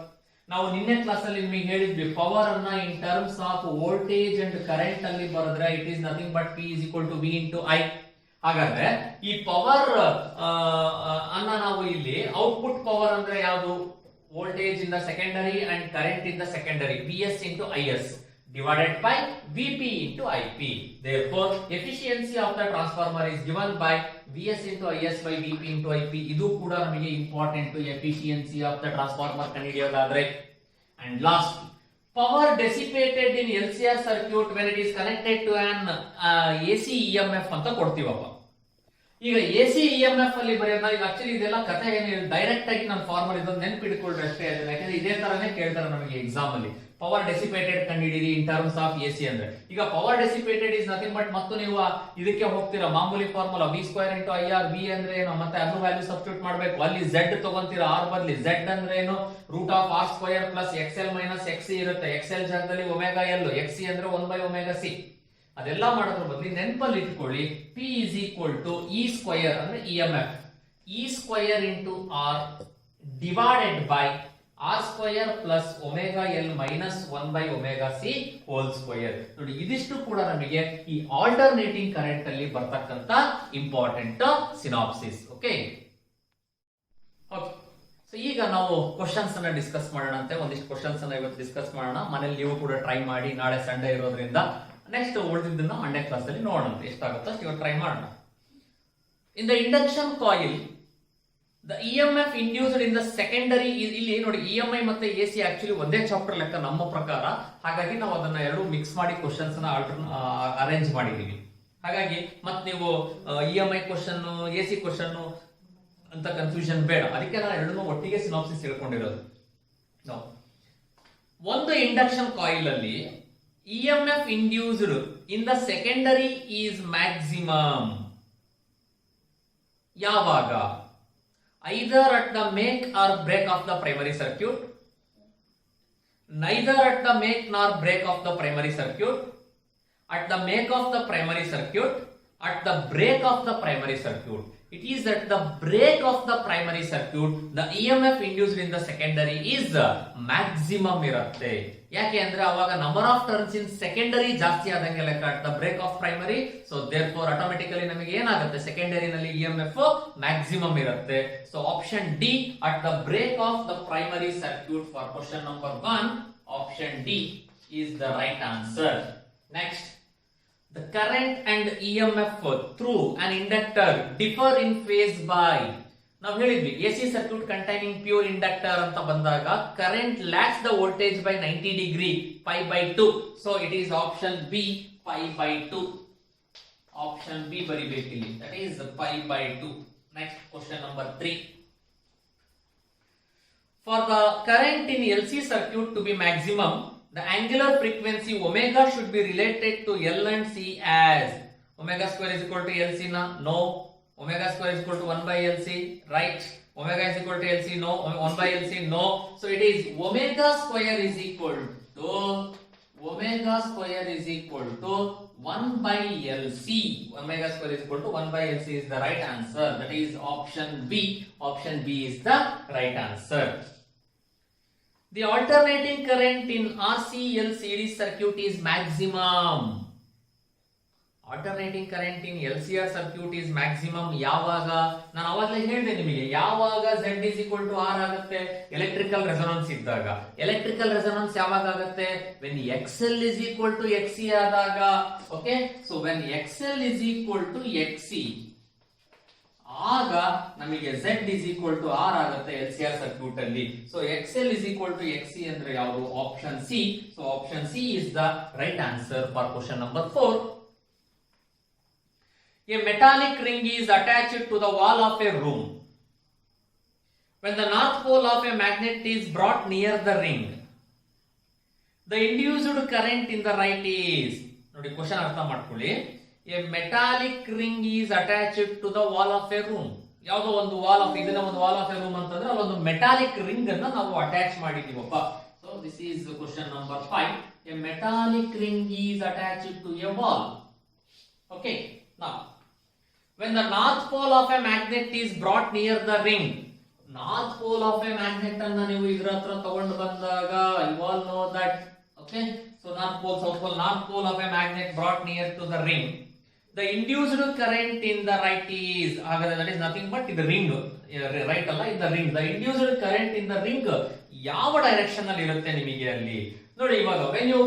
ನಾವು ನಿನ್ನೆ class ಅಲ್ಲಿ ನಿಮಗೆ ಹೇಳಿದ್ವಿ, ಪವರ್ ಅನ್ನ ಇನ್ terms of voltage and current ಅಲ್ಲಿ ಬರೆದ್ರೆ it is nothing but P is equal to V into I. ಹಾಗಾದ್ರೆ ಈ ಪವರ್ ಅನ್ನ ನಾವು ಇಲ್ಲಿ ಔಟ್ಪುಟ್ ಪವರ್ ಅಂದ್ರೆ ಯಾವುದು, voltage in the secondary and current in the secondary, Vs into Is divided by Vp into Ip. Therefore, efficiency of the transformer is given by Vs into Is by Vp into Ip. ಇದು ಕೂಡ ನಮಗೆ important, efficiency of the transformer ಕಂಡುಹಿಡಿಯೋದಾದ್ರೆ. And last, power dissipated in LCR circuit when it is connected to an AC EMF ಅಂತ ಕೊಡ್ತೀವಪ್ಪ. ಈಗ AC EMF ಅಲ್ಲಿ ಬರೆಯೋಣ. ಈಗ actually ಇದೆಲ್ಲ ಕಥೆ ಏನಿಲ್ಲ, ಡೈರೆಕ್ಟ್ ಆಗಿ ನಾನು ಫಾರ್ಮಲ್ ಇದನ್ನು ನೆನ್ಪಿಟ್ಕೊಳ್ರಿ ಅಷ್ಟೇ. ಯಾಕಂದ್ರೆ ಇದೇ ತರನೇ ಕೇಳ್ತಾರೆ ನಮಗೆ ಎಕ್ಸಾಮ್ ಅಲ್ಲಿ. ಪವರ್ ಡೆಸಿಪೇಟೆಡ್ ಕಂಡುಹಿಡಿಯಿರಿ ಇನ್ ಟರ್ಮ್ಸ್ ಆಫ್ ಎಸಿ ಅಂದ್ರೆ. ಈಗ ಪವರ್ ಡೆಸಿಪೇಟೆಡ್ ಇಸ್ ನಥಿಂಗ್ ಬಟ್, ಮತ್ತು ನೀವು ಇದಕ್ಕೆ ಹೋಗ್ತೀರಾ ಮಾಮೂಲಿ formula V square into IR. V ಅಂದ್ರೆ ಏನು, ಮತ್ತೆ ಅದ್ರ ವ್ಯಾಲ್ಯೂ ಸಬ್ಸ್ಟಿಟ್ಯೂಟ್ ಮಾಡಬೇಕು. ಅಲ್ಲಿ Z ತಗೊಂತೀರಾ, R ಬದಲಿ Z ಅಂದ್ರೆ ಏನು, root of R square plus XL minus XC ಇರುತ್ತೆ. XL ಜಾಗದಲ್ಲಿ ಒಮೆಗಾ L, XC ಅಂದ್ರೆ 1 by ಒಮೆಗಾ C. ಅದೆಲ್ಲ ಮಾಡೋದ್ರ ಬದಲಿ ನೆನಪಲ್ಲಿ ಇಟ್ಕೊಳ್ಳಿ, P is equal to E square ಅಂದ್ರೆ EMF, E square into R divided by R square plus omega L minus 1 by omega C whole square. ನೋಡಿ, ಇದಿಷ್ಟು ಕೂಡ ನಮಗೆ ಈ ಆಲ್ಟರ್ನೇಟಿಂಗ್ ಕರೆಂಟ್ ಅಲ್ಲಿ ಬರ್ತಕ್ಕಂತ ಇಂಪಾರ್ಟೆಂಟ್ ಸಿನಾಪ್ಸಿಸ್. ಓಕೆ, ಸೊ ಈಗ ನಾವು ಕ್ವಶನ್ಸ್ ಅನ್ನ ಡಿಸ್ಕಸ್ ಮಾಡೋಣ. ಒಂದಿಷ್ಟು ಕ್ವಶನ್ಸ್ ಅನ್ನ ಇವತ್ತು ಡಿಸ್ಕಸ್ ಮಾಡೋಣ. ಮನೇಲಿ ನೀವು ಕೂಡ ಟ್ರೈ ಮಾಡಿ, ನಾಳೆ ಸಂಡೇ ಇರೋದ್ರಿಂದ ನೆಕ್ಸ್ಟ್ ಉಳಿದಿದ್ದನ್ನ ಮಂಡೇ ಕ್ಲಾಸ್ ಅಲ್ಲಿ ನೋಡೋಣ ಎಷ್ಟಾಗುತ್ತೋ ಅಷ್ಟು ಇವತ್ತು ಟ್ರೈ ಮಾಡೋಣ. In the induction coil the EMF induced in the secondary, ಇಲ್ಲಿ ನೋಡಿ EMI ಮತ್ತೆ AC ಆಕ್ಚುಲಿ ಒಂದೇ ಚಾಪ್ಟರ್ ಲೆಕ್ಕ ನಮ್ಮ ಪ್ರಕಾರ. ಹಾಗಾಗಿ ನಾವು ಅದನ್ನ ಎರಡು ಮಿಕ್ಸ್ ಮಾಡಿ ಕ್ವಶನ್ಸ್ ನ ಅರೇಂಜ್ ಮಾಡಿದೀವಿ. ಹಾಗಾಗಿ ಮತ್ತೆ ನೀವು EMI ಕ್ವಶನ್ AC ಕ್ವಶನ್ ಅಂತ ಕನ್ಫ್ಯೂಷನ್ ಬೇಡ. ಅದಕ್ಕೆ ನಾನು ಎರಡನ್ನೂ ಒಟ್ಟಿಗೆ ಸಿನಾಪ್ಸಿಸ್ ಹೇಳ್ಕೊಂಡಿರೋದು. ಒಂದು ಇಂಡಕ್ಷನ್ ಕಾಯಿಲ್ ಅಲ್ಲಿ EMF induced in the secondary is maximum ಯಾವಾಗ? Either at the make or break of the primary circuit, neither at the make nor break of the primary circuit, at the make of the primary circuit, at the break of the primary circuit. It is at the break of the primary circuit the EMF induced in the secondary is maximum ಇರುತ್ತೆ. ಯಾಕೆ ಅಂದ್ರೆ ಅವಾಗ number of turns in secondary ಜಾಸ್ತಿ ಆದಂಗೆ ಲೆಕ್ಕ at the break of primary. So therefore automatically ನಮಗೆ ಏನಾಗುತ್ತೆ, secondary ನಲ್ಲಿ EMF ಮ್ಯಾಕ್ಸಿಮಮ್ ಇರುತ್ತೆ. So option D at the break of the primary circuit for question number 1, ಆಪ್ಷನ್ ಡಿ is the right answer. Next, the current and EMF through an inductor differ in phase by. ನಾವು ಹೇಳಿದ್ವಿ AC circuit containing pure inductor ಅಂತ ಬಂದಾಗ current lags the voltage by 90 degree pi by 2. So it is option B, pi by 2. Option B ಬರಿಬೇಕಿಲ್ಲಿ, that is pi by 2. Next, question number 3. For the current in LC circuit to be maximum, the angular frequency omega should be related to L and C as omega square is equal to LC na? No. Omega square is equal to 1 by LC, right? Omega is equal to LC, no. 1 by LC, no. So it is omega square is equal to 1 by LC. Omega square is equal to 1 by LC is the right answer. That is option B. Option B is the right answer. The alternating current in RCL series circuit is maximum. Alternating current in LCR circuit is maximum ಯಾವಾಗ? ನಾನು ಅವಾಗಲೇ ಹೇಳಿದೆ ನಿಮಗೆ, ಯಾವಾಗ Z is equal to R ಆಗುತ್ತೆ, electrical resonance ಇದ್ದಾಗ. Electrical resonance ಯಾವಾಗ ಆಗುತ್ತೆ? when XL is equal to XC ಆದಾಗ. Okay, so when XL is equal to XC ಆಗ ನಮಗೆ Z is equal to R ಆಗುತ್ತೆ LCR ಸರ್ಕ್ಯೂಟ್ ಅಲ್ಲಿ. So XL is equal to XC ಅಂದ್ರೆ ಯಾವುದು? Option C. So option C is the right answer for question number 4. A metallic ring is attached to the wall of a room. When the north pole of a magnet is brought near the ring, the induced current in the right is, ನೋಡಿ question ಅರ್ಥ ಮಾಡ್ಕೊಳ್ಳಿ. A metallic ring is attached to the wall of a room. ಯಾವುದೋ ಒಂದು wall of, ಇದನ್ನ ಒಂದು wall of A room ಅಂತಂದ್ರೆ ಅಲ್ಲೊಂದು metallic ring ಅನ್ನ ನಾವು ಅಟ್ಯಾಚ್ ಮಾಡಿದೀವಪ್ಪ. So this is question number 5. A metallic ring is attached to a wall. Okay, now when the north pole of a magnet is brought near the ring, north pole of a magnet ಅನ್ನ ನೀವು ಇದರ ಹತ್ರ ತಗೊಂಡು ಬಂದಾಗ you all know that, okay, so north pole, south pole, north pole of a magnet brought near to the ring, the induced current in the right is, ಹಾಗಾದ್ರೆ that is nothing but in the ring, right ಅಲ್ಲ, in the ring, the induced current in the ring ಯಾವ direction ಅಲ್ಲಿ ಇರುತ್ತೆ ನಿಮಗೆ ಅಲ್ಲಿ ನೋಡಿ. ಇವಾಗ when you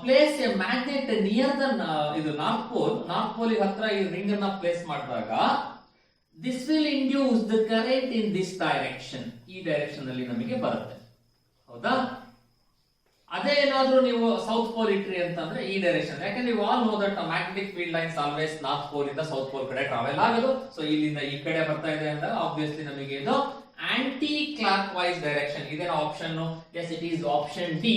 place a magnet near the ಇದು ನಾರ್ತ್ ಪೋಲ್ ಹತ್ರ ಈ ರಿಂಗ್ ಅನ್ನ ಪ್ಲೇಸ್ ಮಾಡಿದಾಗ this will induce the current in this direction, ಈ ಡೈರೆಕ್ಷನ್ ಅಲ್ಲಿ ನಮಗೆ ಬರುತ್ತೆ, ಹೌದಾ? ಅದೇ ಏನಾದ್ರೂ ನೀವು ಸೌತ್ ಪೋಲ್ ಇಟ್ರಿ ಅಂತಂದ್ರೆ ಈ ಡೈರೆಕ್ಷನ್, ಯಾಕಂದ್ರೆ ನೀವು all know that magnetic field lines always north pole ಇಂದ ಸೌತ್ ಪೋಲ್ ಕಡೆ ಟ್ರಾವೆಲ್ ಆಗೋದು. ಸೊ ಇಲ್ಲಿಂದ ಈ ಕಡೆ ಬರ್ತಾ ಇದೆ ಅಂದಾಗ ಆಬ್ವಿಯಸ್ಲಿ ನಮಗೆ ಇದು ಆಂಟಿ ಕ್ಲಾಕ್ ವೈಸ್ ಡೈರೆಕ್ಷನ್. ಇದೇನ option? Yes, it is option D,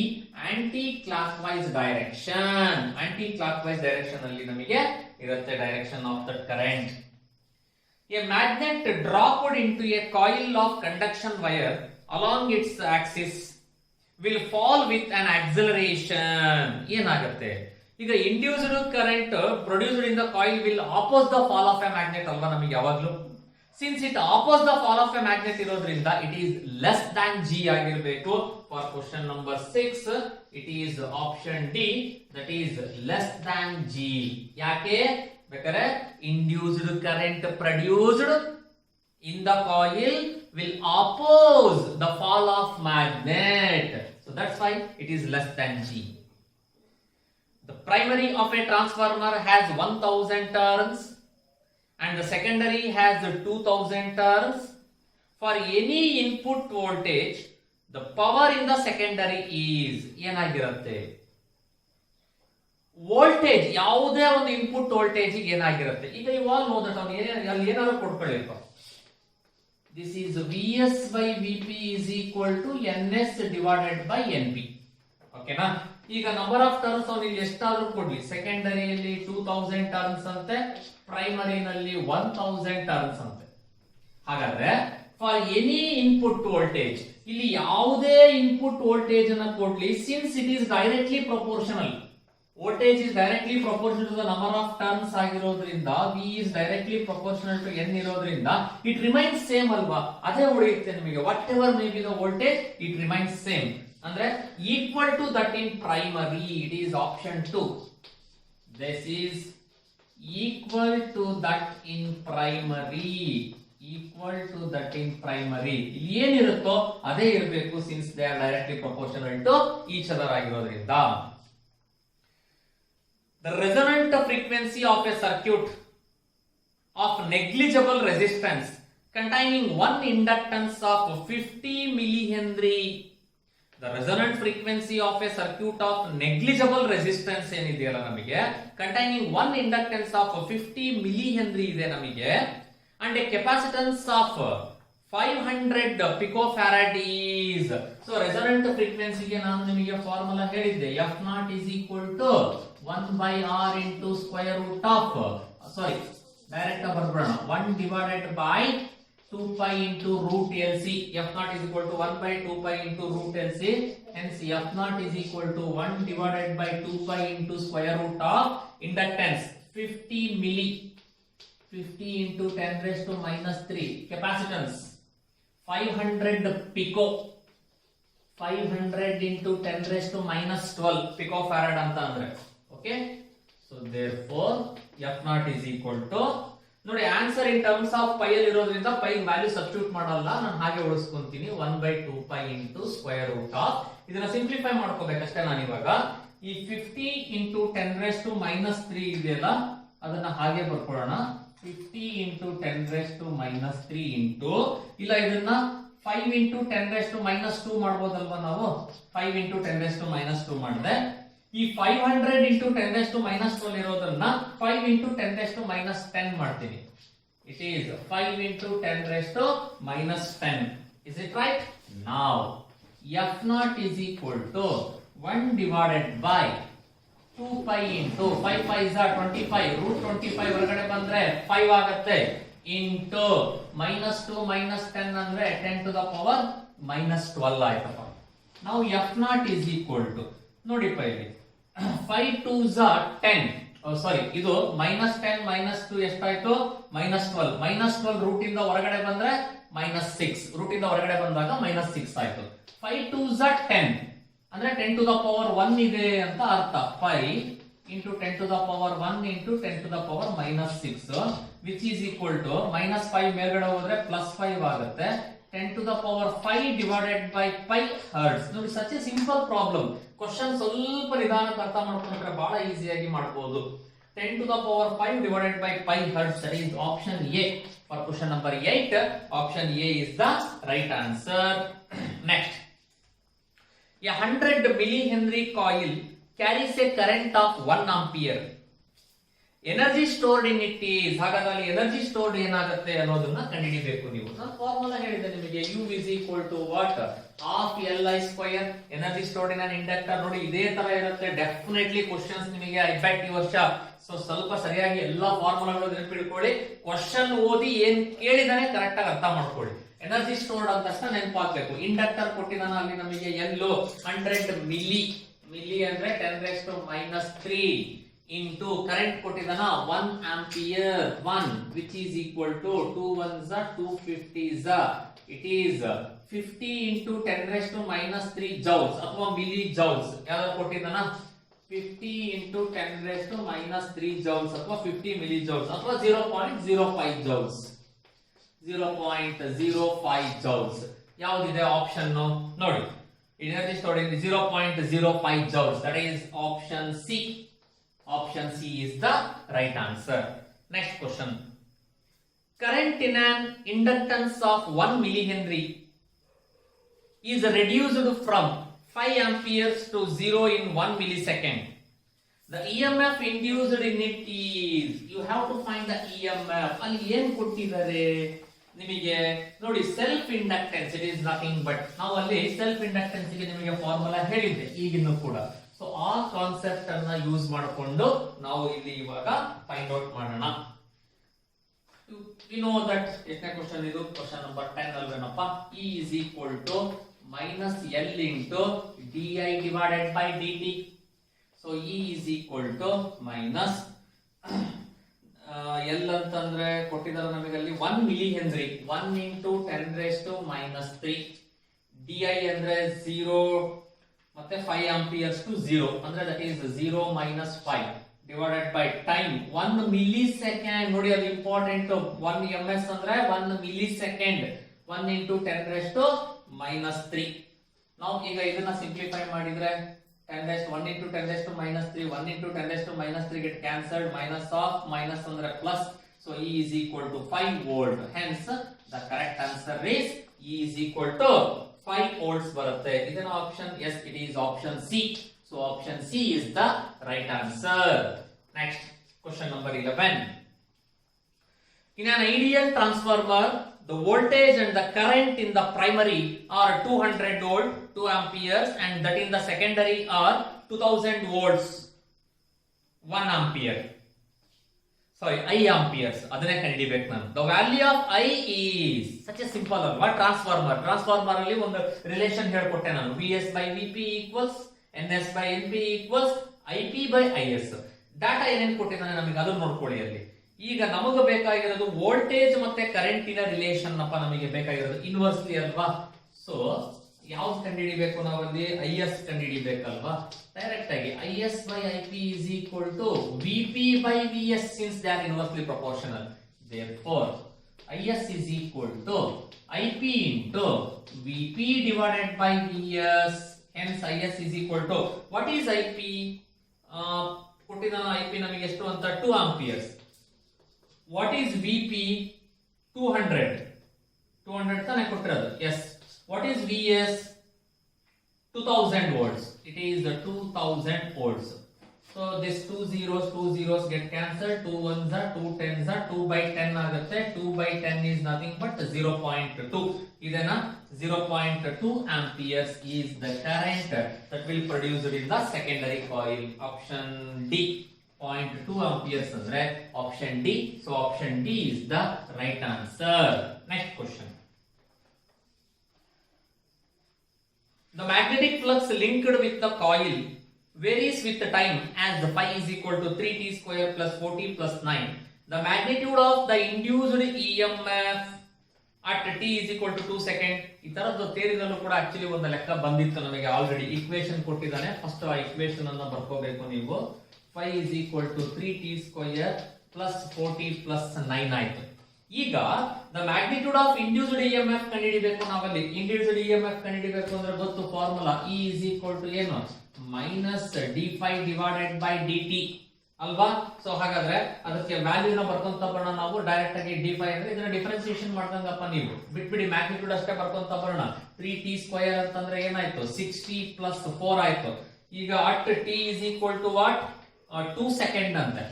anticlockwise direction. Anticlockwise direction ಅಲ್ಲಿ ನಮಗೆ ಇರುತ್ತೆ direction of the current. A magnet dropped into a coil of conduction wire along its axis will fall with an acceleration. ಏನಾಗುತ್ತೆ ಈಗ? Induced current produced in the coil will ಆಪೋಸ್ the fall of A magnet ಅಲ್ವಾ ನಮಗೆ ಯಾವಾಗ್ಲೂ. Since it opposes the fall of a magnet ಇರೋದ್ರಿಂದ it is less than G ಆಗಿರಬೇಕು. For question number 6 it is option D, that is less than G. ಯಾಕೆ? ಬೇಕಾದ್ರೆ induced current produced in the coil will oppose the fall of magnet. So that's why it is less than G. The primary of a transformer has 1000 turns and the secondary has 2000 turns. For any input voltage, the power in the secondary is ಏನಾಗಿರುತ್ತೆ? Voltage, ಯಾವುದೇ ಒಂದು input voltage ಏನಾಗಿರುತ್ತೆ? ಈಗ ಇವಾಗ ನೋಡೋಣ, ಅಲ್ಲಿ ಏನಾದ್ರು ಕೊಡ್ಕೊಳ್ಳಿಪ್ಪ. This is Vs by Vp is equal to Ns divided by Np. ಓಕೆನಾ? ಈಗ ನಂಬರ್ ಆಫ್ ಟರ್ನ್ಸ್ ಅವ್ರು ಇಲ್ಲಿ ಎಷ್ಟಾದ್ರೂ ಕೊಡ್ಲಿ. ಸೆಕೆಂಡರಿಯಲ್ಲಿ 2000 ಟರ್ನ್ಸ್ ಅಂತೆ, ಪ್ರೈಮರಿನಲ್ಲಿ 1000 ಟರ್ನ್ಸ್ ಅಂತೆ. ಹಾಗಾದ್ರೆ ಫಾರ್ ಎನಿ ಇನ್ಪುಟ್ ವೋಲ್ಟೇಜ್, ಇಲ್ಲಿ ಯಾವುದೇ ಇನ್ಪುಟ್ ವೋಲ್ಟೇಜ್ ಅನ್ನ ಕೊಡ್ಲಿ, since it is directly proportional, voltage is directly proportional to the number of turns ಆಗಿರೋದ್ರಿಂದ V is directly proportional to N ಇರೋದ್ರಿಂದ ಇಟ್ ರಿಮೈನ್ಸ್ ಸೇಮ್ ಅಲ್ವಾ, ಅದೇ ಉಳಿಯುತ್ತೆ ನಿಮಗೆ. Whatever may be the voltage it remains same. ಅಂದ್ರೆ equal to that in primary, it is option 2. This is equal to that in primary, equal to that in primary. ಇಲ್ಲಿ ಏನಿರುತ್ತೋ ಅದೇ ಇರಬೇಕು, since they are directly proportional to each other ಆಗಿರೋದ್ರಿಂದ. The resonant frequency of a circuit of negligible resistance containing one inductance of 50 millihenry. The resonant frequency of a circuit of negligible resistance ಏನಿದೆಯಲ್ಲ ನಮಗೆ, containing one inductance of 50 millihenry ಇದೆ ನಮಗೆ, and a capacitance of 500 picofarad is. So resonant frequency ಗೆ ನಾನು ನಿಮಗೆ formula ಹೇಳಿದ್ದೆ, F naught is equal to 1 by R into square root of, sorry, direct ಬರ್ಬಿಡೋಣ, 1 divided by 2 pi into root LC. F naught is equal to 1 by 2 pi into root LC. Hence F naught is equal to 1 divided by 2 pi into square root of inductance 50 milli, 50 into 10 raised to minus 3, capacitance 500 pico, 500 into 10 raised to minus 12 picofarad ಅಂತ ಅಂದ್ರೆ. Okay, so therefore F naught is equal to, ನೋಡಿ answer in terms of pi ಅಲ್ಲಿ ಇರೋದ್ರಿಂದ pi value substitute ಮಾಡಲ್ಲ, ನಾನು ಹಾಗೆ ಉಳಿಸ್ಕೊಂತೀನಿ, 1 by 2 pi into square root of, ಇದನ್ನ ಸಿಂಪ್ಲಿಫೈ ಮಾಡ್ಕೋಬೇಕಷ್ಟೇ ನಾನು ಇವಾಗ. ಈ 50 into 10 raised to minus 3 ಇದೆಯಲ್ಲ, ಅದನ್ನ ಹಾಗೆ ಬರ್ಕೊಳ್ಳೋಣ, 50 into 10 raised to minus 3 into, ಇಲ್ಲ ಇದನ್ನ 5 into 10 raised to minus 2 ಮಾಡ್ಬೋದಲ್ವಾ ನಾವು, 5 into 10 raised to minus 2 ಮಾಡಿದೆ. ಈ 500 into 10 raised to minus 12 ಇರೋದನ್ನ 5 into 10 raised to minus 10 ಮಾಡ್ತೀನಿ. It is 5 into 10 raised to minus 10. Is it right? Now F naught is equal to 1 divided by 2 pi into 5 pi is 25, root 25 ಹೊರಗಡೆ ಬಂದ್ರೆ 5 ಆಗುತ್ತೆ, into minus 2 minus 10 ಅಂದ್ರೆ 10 to the power minus 12 ಆಯ್ತಪ್ಪ. Now F naught is equal to, ನೋಡಿಪ್ಪ ಇಲ್ಲಿ 5 2s are 10, ಸಾರಿ ಇದು minus 10 minus 2 ಎಷ್ಟಾಯ್ತು, minus 12, minus 12 root ಇಂದ ಹೊರಗಡೆ ಬಂದ್ರೆ minus 6, ರೂಟ್ ಇಂದ ಹೊರಗಡೆ ಬಂದಾಗ minus 6 ಆಯ್ತು. 5 2s are 10 ಅಂದ್ರೆ 10 to the power 1 ಇದೆ ಅಂತ ಅರ್ಥ. 5 into 10 to the power 1 into 10 to the power minus 6, which is equal to minus 5 ಮೇಲ್ಗಡೆ ಹೋದ್ರೆ plus 5 ಆಗುತ್ತೆ, 10 to the power 5 divided by pi hertz. ನೋಡಿ such a simple problem. Question ಸ್ವಲ್ಪ ನಿಧಾನಕ್ಕೆ ಅರ್ಥ ಮಾಡ್ಕೊಂಡ್ರೆ ಬಹಳ ಈಸಿಯಾಗಿ ಮಾಡಬಹುದು. 10 to the power 5 divided by pi hertz, that is option A for question number 8. Option A is the right answer. Next, a 100 millihenry coil carries a current of 1 ampere. Energy stored in it is, ಹಾಗಾದ್ರೆ energy stored ಏನಾಗುತ್ತೆ ಅನ್ನೋದನ್ನ ಕಂಡುಹಿಡಿಬೇಕು ನೀವು. ನಾನು formula ಹೇಳಿದೆ ನಿಮಗೆ, U is equal to what, half Li square. Energy stored in an inductor, ನೋಡಿ ಇದೇ ತರ ಇರುತ್ತೆ. ಡೆಫಿನೆಟ್ಲಿ ಕ್ವಶನ್ಸ್ ನಿಮಗೆ ಐ ಬೆಟ್ ಈ ವರ್ಷ ಸೊ ಸ್ವಲ್ಪ ಸರಿಯಾಗಿ ಎಲ್ಲಾ ಫಾರ್ಮುಲಾಗಳು ನೆನಪಿಟ್ಕೊಳ್ಳಿ. ಕ್ವಶನ್ ಓದಿ ಏನ್ ಕೇಳಿದಾನೆ ಕರೆಕ್ಟ್ ಆಗಿ ಅರ್ಥ ಮಾಡ್ಕೊಳ್ಳಿ. ಎನರ್ಜಿ ಸ್ಟೋರ್ಡ್ ಅಂತ ತಕ್ಷಣ ನೆನಪಾಗ್ಬೇಕು. ಇಂಡಕ್ಟರ್ ಕೊಟ್ಟಿದ್ದಾನ ಅಲ್ಲಿ ನಮಗೆ ಎಲ್ಲೋ 100 ಮಿಲಿ, ಮಿಲಿ ಅಂದ್ರೆ 10 raised to minus 3 into current ಕೊಟ್ಟಿದ್ದಾನ 1 ampere 1, which is equal to 2 1s are 250s, it is 50 into 10 raised to minus 3 joules ಅಥವಾ milli joules. ಯಾವ್ದು ಕೊಟ್ಟಿದ್ದಾನ 50 into 10 raised to minus 3 joules ಅಥವಾ 50 milli joules ಅಥವಾ 0.05 joules, 0.05 joules. ಯಾವ್ದಿದೆ option ನೋಡಿ, energy stored in 0.05 joules, that is option C. Option C is the right answer. Next question. Current in an inductance of 1 millihenry is reduced from 5 amperes to 0 in 1 millisecond. The EMF induced in it is, you have to find the EMF. ಅಲ್ಲಿ ಏನು ಕೊಟ್ಟಿದ್ದಾರೆ ನಿಮಗೆ ನೋಡಿ, self inductance, it is nothing but, ನಾವು ಅಲ್ಲಿ self inductance ಗೆ ನಿಮಗೆ formula ಹೇಳಿದ್ದೆ ಈಗಿನ್ನೂ ಕೂಡ. ಸೊ ಆ ಕಾನ್ಸೆಪ್ಟ್ ಅನ್ನ ಯೂಸ್ ಮಾಡಿಕೊಂಡು ನಾವು ಇಲ್ಲಿ ಇವಾಗ ಫೈಂಡ್ ಔಟ್ ಮಾಡೋಣ. ಯು ನೋ ದಟ್ ಎಷ್ಟನೇ ಕ್ವಶನ್ ಇದು, question number 10 ಅಲ್ವೇನಪ್ಪ. E is equal to minus L into di divided by dt. So E is equal to minus L ಅಂತಂದ್ರೆ ಕೊಟ್ಟಿದ್ದಾರೆ ನಮಗೆ ಅಲ್ಲಿ 1 milli henry 1 into 10⁻³ D I ಅಂದ್ರೆ 0 ಮತ್ತೆ 5 amperes to 0 ಅಂದ್ರೆ that is 0 minus 5 divided by time 1 millisecond. ನೋಡಿ ಅದು important. 1 ms ಅಂದ್ರೆ 1 millisecond 1 into 10⁻³ ನಾವು ಈಗ ಇದನ್ನ ಸಿಂಪ್ಲಿಫೈ ಮಾಡಿದ್ರೆ 1 into 10⁻³ 1 into 10⁻³ get cancelled, minus of minus ಅಂದ್ರೆ plus, so E is equal to 5 volt. Hence the correct answer is E is equal to 5 volts ಬರುತ್ತೆ. ಇದನ್ನ option, yes it is option C. So option C is the right answer. Next question number 11. In an ideal transformer, the voltage and the current in the primary are 200 volt 2 amperes and that in the secondary are 2000 volts 1 ampere. Sorry, I amperes. ಅದನ್ನೇ ಕಂಡುಹಿಡಿಯಬೇಕು ನಾನು. The value of I is such a simple ಅಲ್ವಾ. Transformer ಅಲ್ಲಿ ಒಂದು relation ಹೇಳ್ಕೊಟ್ಟೆ ನಾನು. Vs by Vp equals Ns by Np equals Ip by Is. Data ಏನೇನು ಕೊಟ್ಟಿದ್ದಾನೆ ನಮಗೆ ಅದನ್ನ ನೋಡ್ಕೊಳ್ಳಿ ಅಲ್ಲಿ. ಈಗ ನಮಗೆ ಬೇಕಾಗಿರೋದು ವೋಲ್ಟೇಜ್ ಮತ್ತೆ ಕರೆಂಟಿನ ರಿಲೇಶನ್ ಅಪ್ಪ ನಮಗೆ ಬೇಕಾಗಿರೋದು ಇನ್ವರ್ಸ್ಲಿ ಅಲ್ವಾ. ಸೊ ಯಾವ್ದು ಕಂಡುಹಿಡಿಬೇಕು ನಾವಲ್ಲಿ? IS ಕಂಡುಹಿಡಿಬೇಕಲ್ವಾ. ಡೈರೆಕ್ಟ್ ಆಗಿ IS by Ip is equal to Vp by Vs since they are inversely proportional. Therefore IS is equal to Ip into Vp divided by Vs. Hence IS is equal to, what is Ip? ಕೊಟ್ಟಿದ್ದಾನ Ip ನಮಗೆ ಎಷ್ಟು ಅಂತ? 2 amperes. What is Vp? 200 ತಾನೇ ಕೊಟ್ಟಿರೋದು. Yes. What is Vs? 2000 volts. It is the 2000 volts. So this 2 zeros get cancelled. 2 ones are 2 tens are 2 by 10 ಆಗುತ್ತೆ. 2 by 10 is nothing but 0.2. ಇದನ್ನ 0.2 amperes is the current that will produce in the secondary coil. Option D. 0.2 amperes ಅಂದ್ರೆ option D. So option D is the right answer. Next question. The magnetic flux linked with the coil varies with the time as the phi is equal to 3t square plus 4t plus 9. The magnitude of the induced EMF at t is equal to 2 second. ಈ ತರದ್ದು ಥಿಯರಿನಲ್ಲೂ ಕೂಡ actually ಒಂದು ಲೆಕ್ಕ ಬಂದಿತ್ತು ನಮಗೆ already. Equation ಕೊಟ್ಟಿದ್ದಾನೆ, first ಆ equation ಅನ್ನು ಬರ್ಕೋಬೇಕು ನೀವು. phi is equal to 3t square plus 4t plus 9 ಆಯ್ತು. ಈಗ the magnitude of induced EMF ಕಂಡುಹಿಡಿಬೇಕು ನಾವಲ್ಲಿ. induced EMF ಕಂಡುಹಿಡಿಬೇಕು ಅಂದ್ರೆ ಗೊತ್ತು formula. E is equal to ಏನು? minus d phi divided by dt ಅಲ್ವಾ. ಸೊ ಹಾಗಾದ್ರೆ ಅದಕ್ಕೆ ವ್ಯಾಲ್ಯೂನ ಬರ್ಕೊಂತ ಬರೋಣ ನಾವು. ಡೈರೆಕ್ಟ್ ಆಗಿ d phi ಅಂದ್ರೆ ಇದನ್ನ ಡಿಫರೆನ್ಸಿಯೇಷನ್ ಮಾಡ್ದಂಗಪ್ಪ ನೀವು. ಬಿಟ್ಬಿಡಿ, ಮ್ಯಾಗ್ನಿಟ್ಯೂಡ್ ಅಷ್ಟೇ ಬರ್ಕೊಂತ ಬರೋಣ. 3t square ಅಂತಂದ್ರೆ ಏನಾಯ್ತು? 6t plus 4 ಆಯ್ತು. ಈಗ at t is equal to what? 2 second ಅಂತೆ.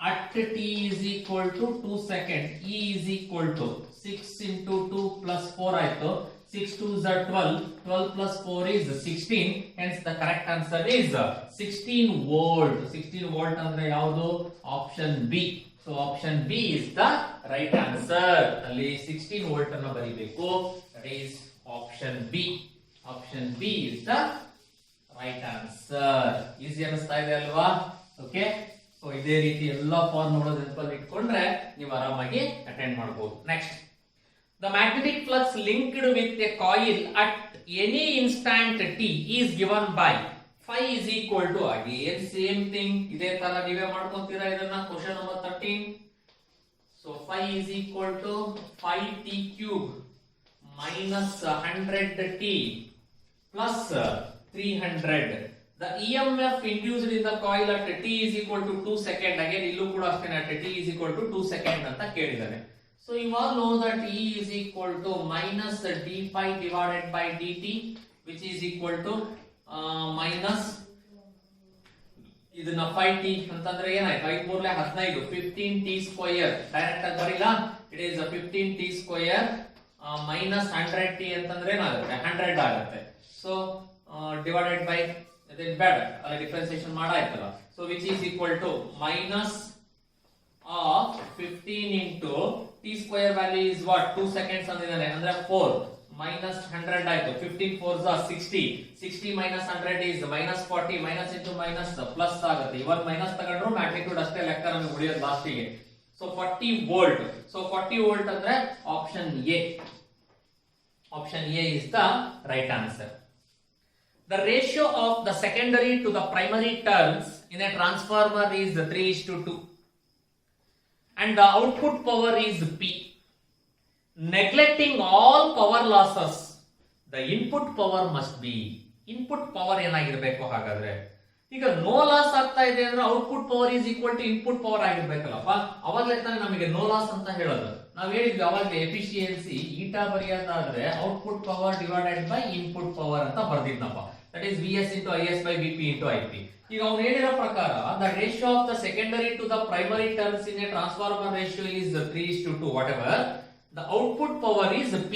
At t is equal to 2 second. E is equal to 6 into 2 plus 4 ಆಯ್ತು. 6 2s are 12. 12 plus 4 is 16. Hence the correct answer is 16 volt. 16 volt ಅಂದ್ರೆ ಯಾವುದು? Option B. So option B is the right answer. ಅಲ್ಲಿ 16 volt ಅನ್ನು ಬರೀಬೇಕು. That is option B. Option B is the right answer. Easy ಅನಿಸ್ತಾ ಇದೆ ಅಲ್ವಾ? Okay. So ಇದೇ ರೀತಿ ಎಲ್ಲಾ ಫಾರ್ಮುಲಾ ನೆನಪಲ್ಲಿ ಇಟ್ಕೊಂಡ್ರೆ ನೀವು ಆರಾಮಾಗಿ ಅಟೆಂಡ್ ಮಾಡಬಹುದು. Next, the magnetic flux linked with a coil at any instant t is given by phi is equal to, again same thing, ಇದೇ ತರ ನೀವೇ ಮಾಡ್ಕೊಂತೀರಾ ಇದನ್ನ. Question number 13. So phi is equal to 5t cube minus 100t plus 300. The EMF induced in the coil at t is equal to 2 second. Again ಇಲ್ಲೂ ಕೂಡ ಅಷ್ಟೇ, at t is equal to 2 second ಅಂತ ಕೇಳಿದಾನೆ. So you all know that E is equal to minus d phi divided by dt, which is equal to minus ಇದನ್ನ 5t ಅಂತಂದ್ರೆ ಏನಾಯ್ತು? 5 ಮೂರಲೆ 15, 15t square. Direct ಆಗಿ ಬರಿಲ್ಲ, it is 15t square minus 100t ಅಂತಂದ್ರೆ ಏನಾಗುತ್ತೆ? 100 ಆಗುತ್ತೆ. So divided by ಇದನ್ನ ಬೇಡ, ಅಲ್ಲಿ ಡಿಫರೆನ್ಸಿಯೇಷನ್ ಮಾಡಾಯ್ತಲ್ಲ. So which is equal to minus of 15 into t square value is what? 2 seconds ಅಂದಿದ್ದಾನೆ, ಅಂದ್ರೆ 4 minus 100 ಆಯ್ತು. 15 4s are 60. 60 minus 100 is minus 40. minus into minus plus ಆಗುತ್ತೆ. ಇವನ್ ಮೈನಸ್ ತಗೊಂಡ್ರು ಮ್ಯಾಗ್ನಿಟ್ಯೂಡ್ ಅಷ್ಟೇ ಲೆಕ್ಕ ನಮಗೆ ಉಳಿಯೋದು ಲಾಸ್ಟಿಗೆ. So 40 volt. ಸೊ 40 ವೋಲ್ಟ್ ಅಂದ್ರೆ option A. Option A is the right answer. The ratio of the secondary to the primary turns in a transformer is 3:2 and the output power is P. Neglecting all power losses, the input power must be. Input power ಏನಾಗಿರ್ಬೇಕು ಹಾಗಾದ್ರೆ? ಈಗ no loss ಆಗ್ತಾ ಇದೆ ಅಂದ್ರೆ output power is equal to input power ಆಗಿರ್ಬೇಕಲ್ಲಪ್ಪ. ಅವಾಗಲೇ ತಾನೇ ನಮಗೆ ನೋ ಲಾಸ್ ಅಂತ ಹೇಳೋದು. ನಾವು ಹೇಳಿದ್ವಿ ಅವಾಗ ಎಫಿಷಿಯನ್ಸಿ ಈಟಾ ಬರೆಯೋದಾದ್ರೆ output power divided by input power ಅಂತ ಬರ್ದಿದ್ನಪ್ಪ. That is VS into IS by VP into IP. ಈಗ ಅವ್ನು ಹೇಳಿರೋ ಪ್ರಕಾರ the ratio of the secondary to the primary turns in a transformer ratio is 3:2 whatever. The output power is P.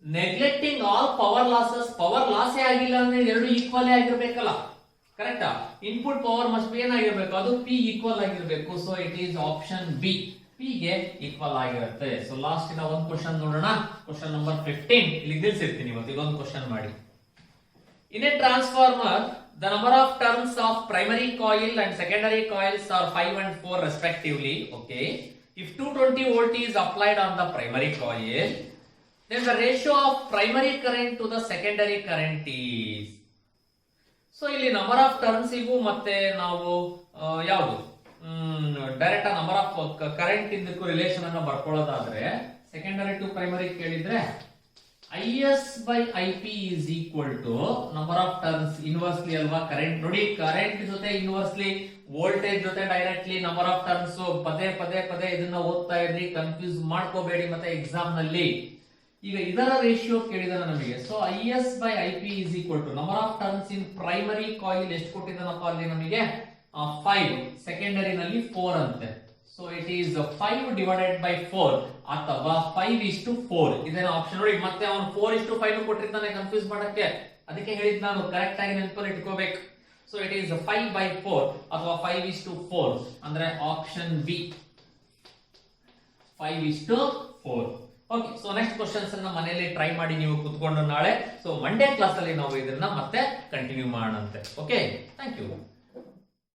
Neglecting all power losses, power loss ಆಗಿಲ್ಲ ಅಂದ್ರೆ ಎರಡು equal ಆಗಿರ್ಬೇಕಲ್ಲ, ಕರೆಕ್ಟಾ? Input power must be ಏನಾಗಿರ್ಬೇಕು, ಅದು P equal ಆಗಿರ್ಬೇಕು. So it is option B, P ಗೆ equal ಆಗಿರುತ್ತೆ. So last ಇನ ಒಂದು ಕ್ವಶನ್ ನೋಡೋಣ. ಕ್ವಶನ್ ನಂಬರ್ 15 ಇಲ್ಲಿ ನಿಲ್ಸಿರ್ತೀನಿ. ಇವತ್ತು ಇದೊಂದು ಕ್ವಶನ್ ಮಾಡಿ. In a transformer, the number of turns of primary coil and secondary coils are 5 and 4 respectively. Okay. If 220 volt is applied on the primary coil, then the ratio of primary current to the secondary current is. So ಇಲ್ಲಿ number of turns ಇವು ಮತ್ತೆ ನಾವು ಯಾವುದು direct number of current ಇಂದಕ್ಕೂ relation ಅನ್ನು ಬರ್ಕೊಳ್ಳೋದಾದ್ರೆ secondary to primary ಕೇಳಿದ್ರೆ IS by IP is equal to number of turns inversely ಅಲ್ವಾ. ಕರೆಂಟ್ ನೋಡಿ, ಕರೆಂಟ್ ಜೊತೆ ಇನ್ವರ್ಸ್ಲಿ, ವೋಲ್ಟೇಜ್ ಜೊತೆ ಡೈರೆಕ್ಟ್ಲಿ ನಂಬರ್ ಆಫ್ ಟರ್ನ್ಸ್. ಪದೇ ಪದೇ ಪದೇ ಇದನ್ನ ಓದ್ತಾ ಇದ್ರಿ, ಕನ್ಫ್ಯೂಸ್ ಮಾಡ್ಕೋಬೇಡಿ ಮತ್ತೆ ಎಕ್ಸಾಮ್ ನಲ್ಲಿ. ಈಗ ಇದರ ರೇಷಿಯೋ ಕೇಳಿದಾರೆ ನಮಗೆ. So IS by IP is equal to number of turns in primary coil ಎಷ್ಟು ಕೊಟ್ಟಿದ್ದಾನಪ್ಪ ಅಲ್ಲಿ ನಮಗೆ 5, ಸೆಕೆಂಡರಿ ನಲ್ಲಿ 4 ಅಂತೆ. So it is 5 divided by 4 ಅಥವಾ 5:4. ಇದೇನ ಆಪ್ಷನ್ ನೋಡಿ. ಮತ್ತೆ ಅವನು 4:5 ಕೊಟ್ಟಿರ್ತಾನೆ ಕನ್ಫ್ಯೂಸ್ ಮಾಡಕ್ಕೆ. ಅದಕ್ಕೆ ಹೇಳಿದ್ ನಾನು ಕರೆಕ್ಟ್ ಆಗಿ ನೆನಪಲ್ಲಿ ಇಟ್ಕೋಬೇಕು. ಸೊ ಇಟ್ ಈಸ್ 5/4 ಅಥವಾ 5:4 ಅಂದ್ರೆ option B 5:4. Okay. So next questions ಅನ್ನ ಮನೆಯಲ್ಲಿ ಟ್ರೈ ಮಾಡಿ ನೀವು ಕುತ್ಕೊಂಡು ನಾಳೆ. ಸೊ ಮಂಡೇ ಕ್ಲಾಸ್ ಅಲ್ಲಿ ನಾವು ಇದನ್ನ ಮತ್ತೆ ಕಂಟಿನ್ಯೂ ಮಾಡೋಣಂತೆ. Okay, thank you.